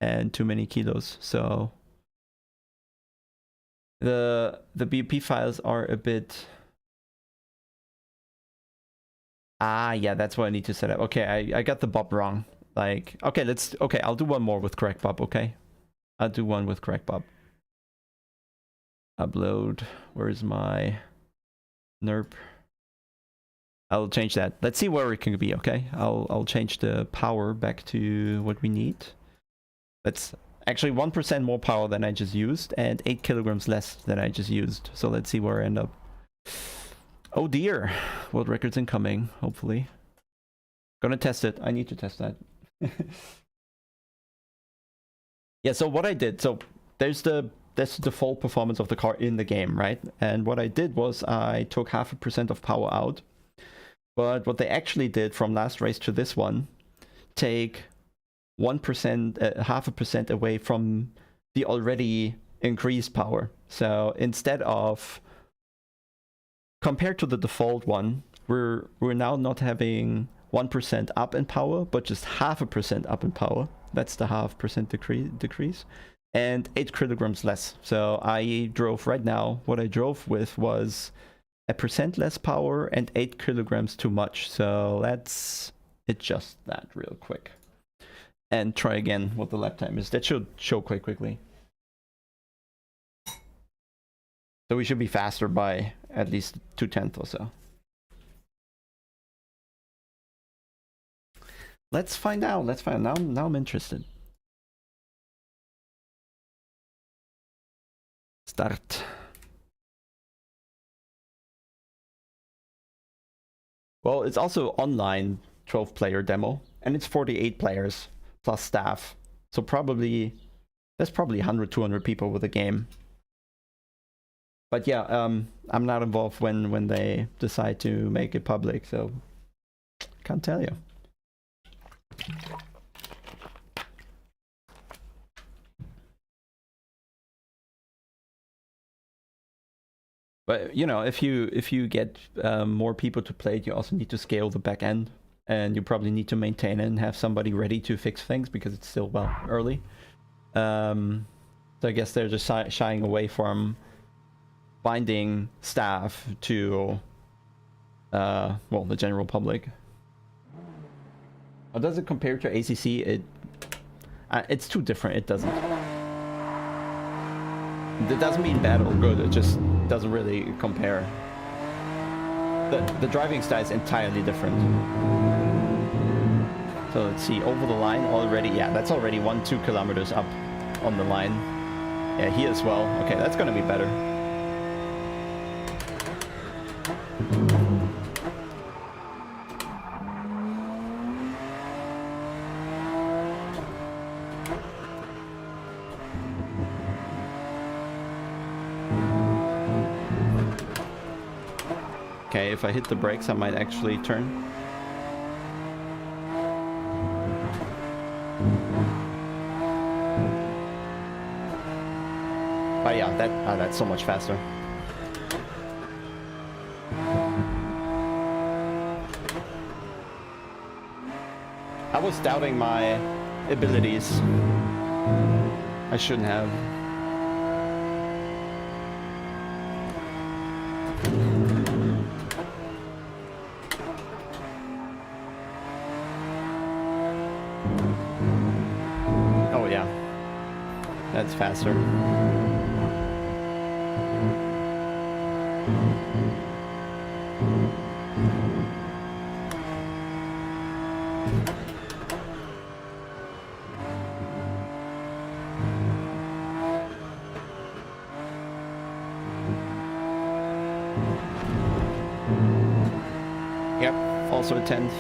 and too many kilos, so the BOP files are a bit. Yeah, that's what I need to set up. Okay, I got the bob wrong. Like, okay, I'll do one more with correct bob. Okay, I'll do one with correct bob. Upload. Where's my NERP? I'll change that. Let's see where it can be. Okay, I'll change the power back to what we need. That's actually 1% more power than I just used and 8 kilograms less than I just used. So let's see where I end up. Oh dear, world records incoming. Hopefully, gonna test it. I need to test that. Yeah. So what I did. So that's the default performance of the car in the game, right? And what I did was I took 0.5% of power out. But what they actually did from last race to this one, take 1%, 0.5% away from the already increased power. So instead of, compared to the default one, we're now not having 1% up in power, but just 0.5% up in power. That's the 0.5% decrease. And 8 kilograms less. So I drove right now, what I drove with was 1% less power and 8 kilograms too much. So let's adjust that real quick and try again what the lap time is. That should show quite quickly. So we should be faster by at least 0.2 or so. Let's find out. Let's find out. Now I'm interested. Start. Well, it's also online 12-player demo, and it's 48 players plus staff. So probably there's probably 100, 200 people with the game. But yeah, I'm not involved when they decide to make it public, so can't tell you. But you know, if you get more people to play it, you also need to scale the back end, and you probably need to maintain it and have somebody ready to fix things because it's still early. So I guess they're just shying away from finding staff to well, the general public. How does it compare to ACC? It's too different. It doesn't. It doesn't mean bad or good. It just doesn't really compare. The driving style is entirely different. So let's see, over the line already. Yeah, that's already 1-2 kilometers up on the line. Yeah, here as well. Okay, that's gonna be better. Okay, if I hit the brakes, I might actually turn. Oh yeah, that's so much faster. I was doubting my abilities. I shouldn't have. that's faster. Yep, also a 10th.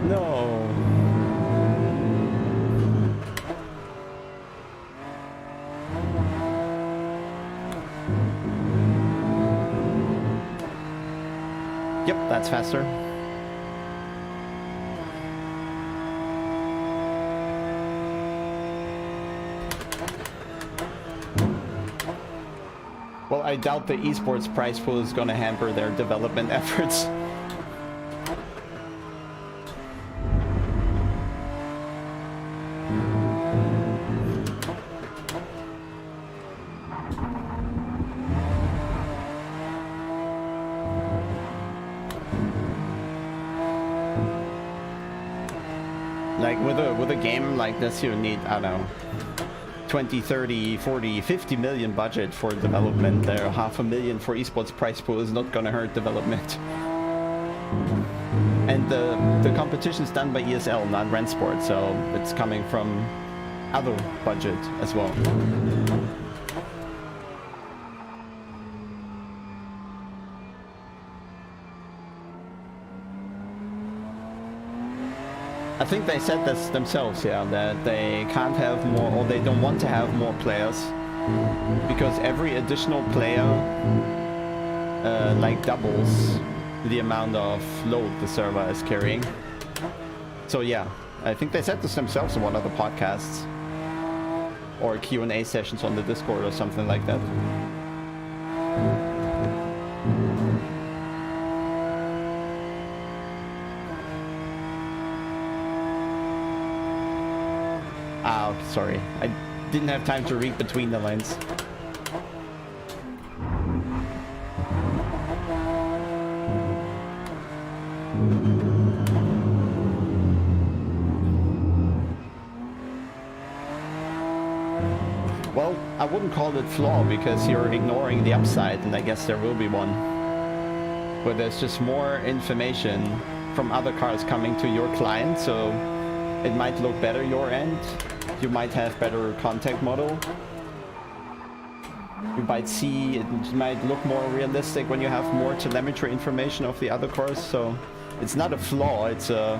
No. Yep, that's faster. Well, I doubt the esports prize pool is going to hamper their development efforts. Like with a game like this, you need, I don't know, 20, 30, 40, 50 million budget for development. There, $500,000 for esports prize pool is not gonna hurt development. And the competition is done by ESL, not Rennsport, so it's coming from other budget as well. I think they said this themselves, yeah, that they can't have more, or they don't want to have more players, because every additional player like doubles the amount of load the server is carrying. So yeah, I think they said this themselves in one of the podcasts or Q&A sessions on the Discord or something like that. Oh, sorry. I didn't have time to read between the lines. Well, I wouldn't call it flaw because you're ignoring the upside, and I guess there will be one. But there's just more information from other cars coming to your client, so it might look better your end. You might have better contact model. You might see, it might look more realistic when you have more telemetry information of the other cars, so it's not a flaw, it's a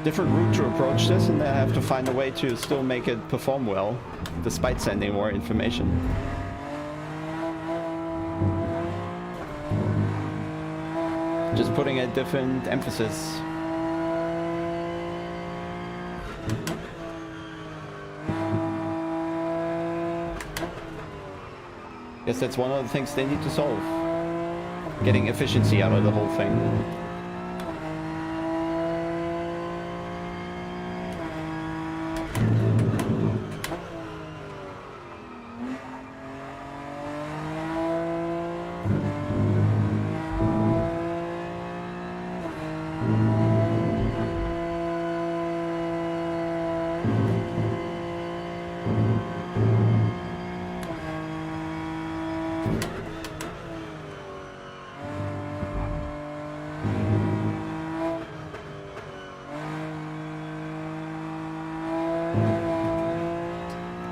different route to approach this, and they have to find a way to still make it perform well, despite sending more information. Just putting a different emphasis. Guess that's one of the things they need to solve. Getting efficiency out of the whole thing.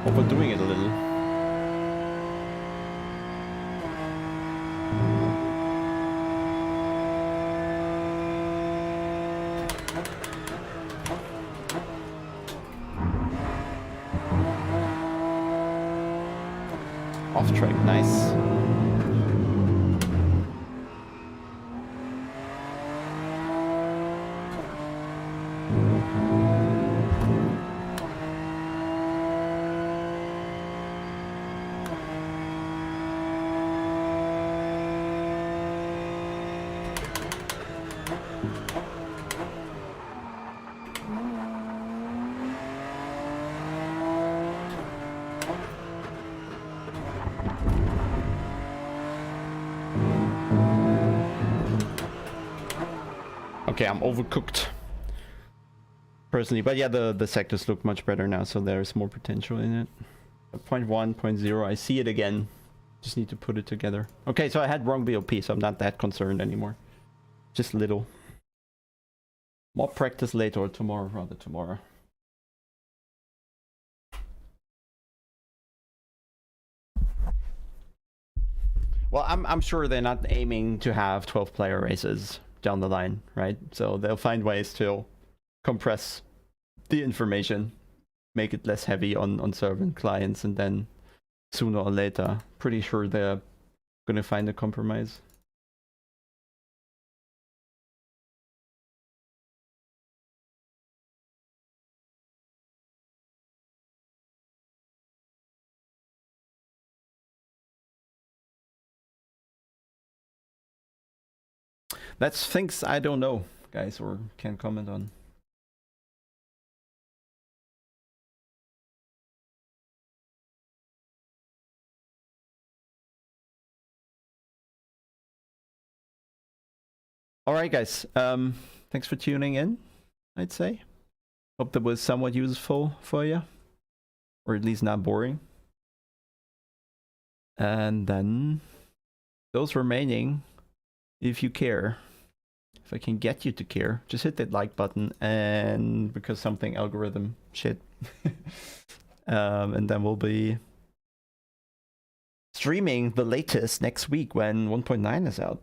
Overdoing it a little. Off track, nice. Okay, I'm overcooked. Personally, but yeah, the sectors look much better now, so there's more potential in it. 0.1, 0.0, I see it again. Just need to put it together. Okay, so I had wrong BOP, so I'm not that concerned anymore. Just little. More practice later, or tomorrow, rather tomorrow. Well, I'm sure they're not aiming to have 12-player races down the line, right? So they'll find ways to compress the information, make it less heavy on server and clients, and then sooner or later, pretty sure they're gonna find a compromise. That's things I don't know, guys, or can't comment on. All right, guys. Thanks for tuning in, I'd say. Hope that was somewhat useful for you, or at least not boring. And then those remaining, if you care, if I can get you to care, just hit that like button, and because something algorithm shit. And then we'll be streaming the latest next week when 1.9 is out.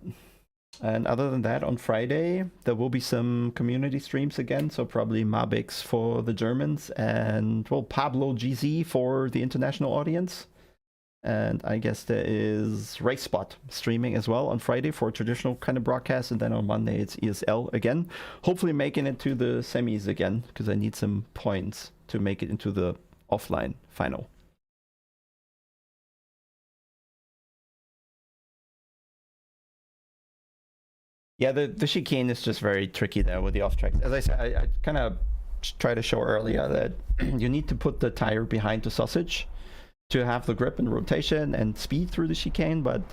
And other than that, on Friday, there will be some community streams again. So probably Mabix for the Germans and, well, Pablo GZ for the international audience. And I guess there is Rennsport streaming as well on Friday for a traditional kind of broadcast. And then on Monday, it's ESL again. Hopefully making it to the semis again, because I need some points to make it into the offline final. Yeah, the chicane is just very tricky there with the off tracks. As I said, I kind of tried to show earlier that you need to put the tire behind the sausage to have the grip and rotation and speed through the chicane, but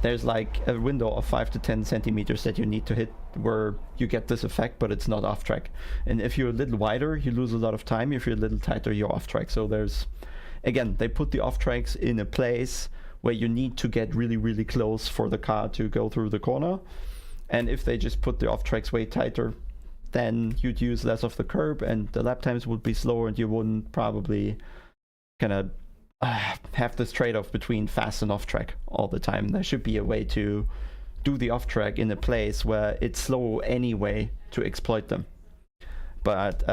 there's like a window of 5 to 10 centimeters that you need to hit where you get this effect, but it's not off track. And if you're a little wider, you lose a lot of time. If you're a little tighter, you're off track. So there's, again, they put the off tracks in a place where you need to get really, really close for the car to go through the corner. And if they just put the off tracks way tighter, then you'd use less of the curb and the lap times would be slower, and you wouldn't probably kind of have this trade-off between fast and off track all the time. There should be a way to do the off track in a place where it's slow anyway to exploit them. But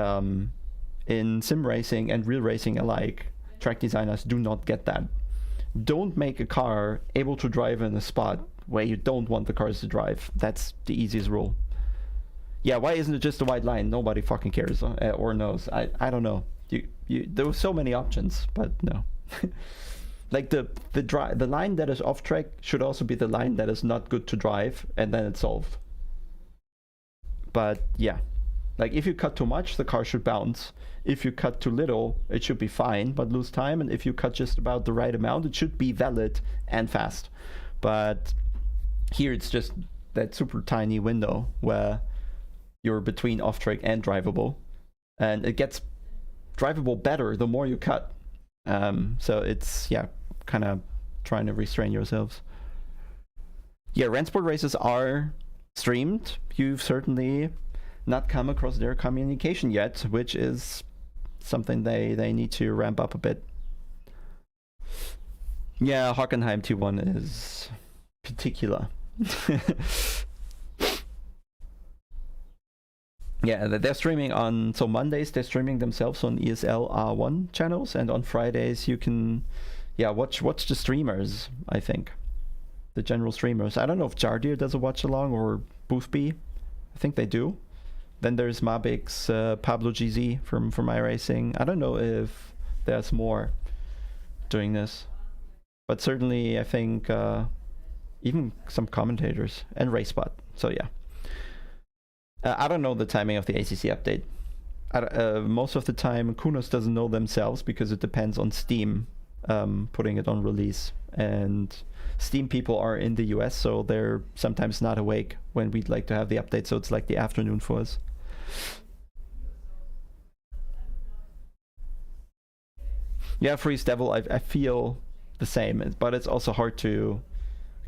in sim racing and real racing alike, track designers do not get that. Don't make a car able to drive in a spot where you don't want the cars to drive. That's the easiest rule. Yeah, why isn't it just a white line? Nobody fucking cares or knows. I don't know. There were so many options, but no. Like the line that is off track should also be the line that is not good to drive, and then it's solved. But yeah, like if you cut too much, the car should bounce. If you cut too little, it should be fine but lose time. And if you cut just about the right amount, it should be valid and fast. But here it's just that super tiny window where you're between off track and drivable, and it gets drivable better the more you cut. So it's, yeah, kind of trying to restrain yourselves. Yeah, Rennsport races are streamed. You've certainly not come across their communication yet, which is something they need to ramp up a bit. Yeah, Hockenheim T1 is particular. Yeah, they're streaming on, so Mondays they're streaming themselves on ESL R1 channels, and on Fridays you can, yeah, watch the streamers, I think. The general streamers. I don't know if Jardir does a watch along or Boothby. I think they do. Then there's Mabix, Pablo GZ from iRacing. I don't know if there's more doing this, but certainly I think even some commentators and Rennsport. So yeah. I don't know the timing of the ACC update. Most of the time, Kunos doesn't know themselves because it depends on Steam putting it on release. And Steam people are in the US, so they're sometimes not awake when we'd like to have the update, so it's like the afternoon for us. Yeah, Freeze Devil, I feel the same, but it's also hard to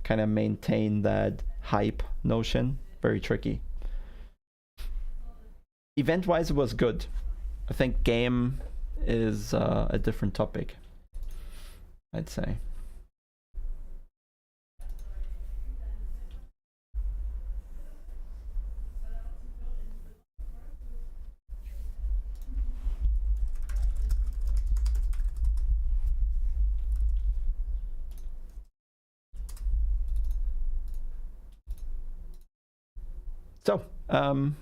kind of maintain that hype notion. Very tricky. Event-wise, it was good. I think game is a different topic, I'd say. So, I'm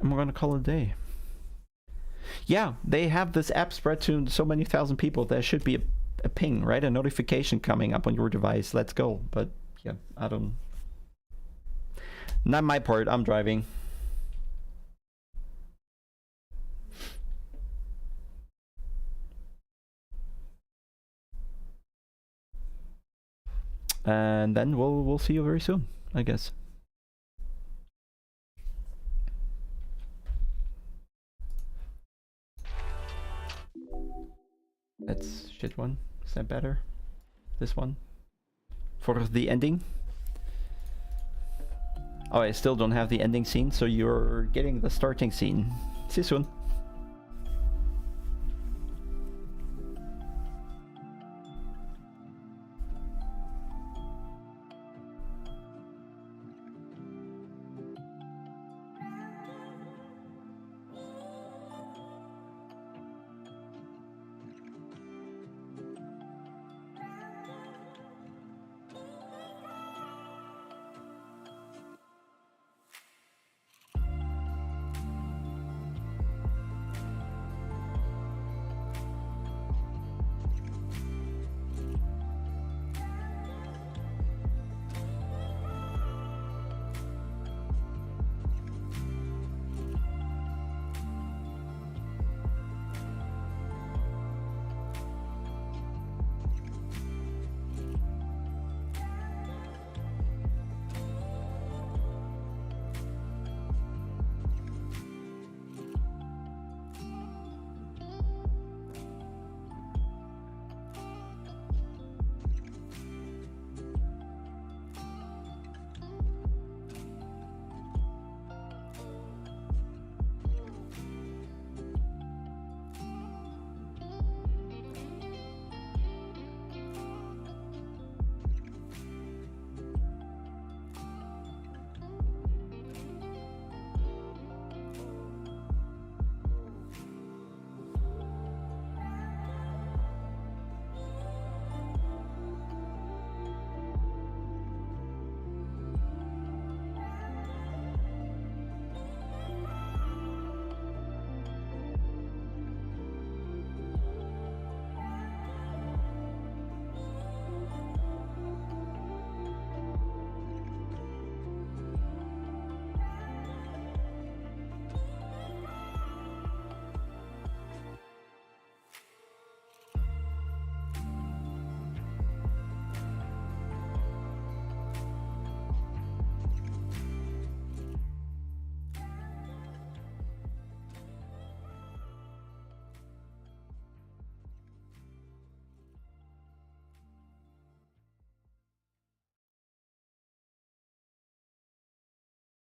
gonna call it a day. Yeah, they have this app spread to so many thousand people. There should be a ping, right? A notification coming up on your device. Let's go. But yeah, I don't. Not my part. I'm driving. And then we'll see you very soon, I guess. That's shit one. Is that better? This one? For the ending? Oh, I still don't have the ending scene, so you're getting the starting scene. See you soon.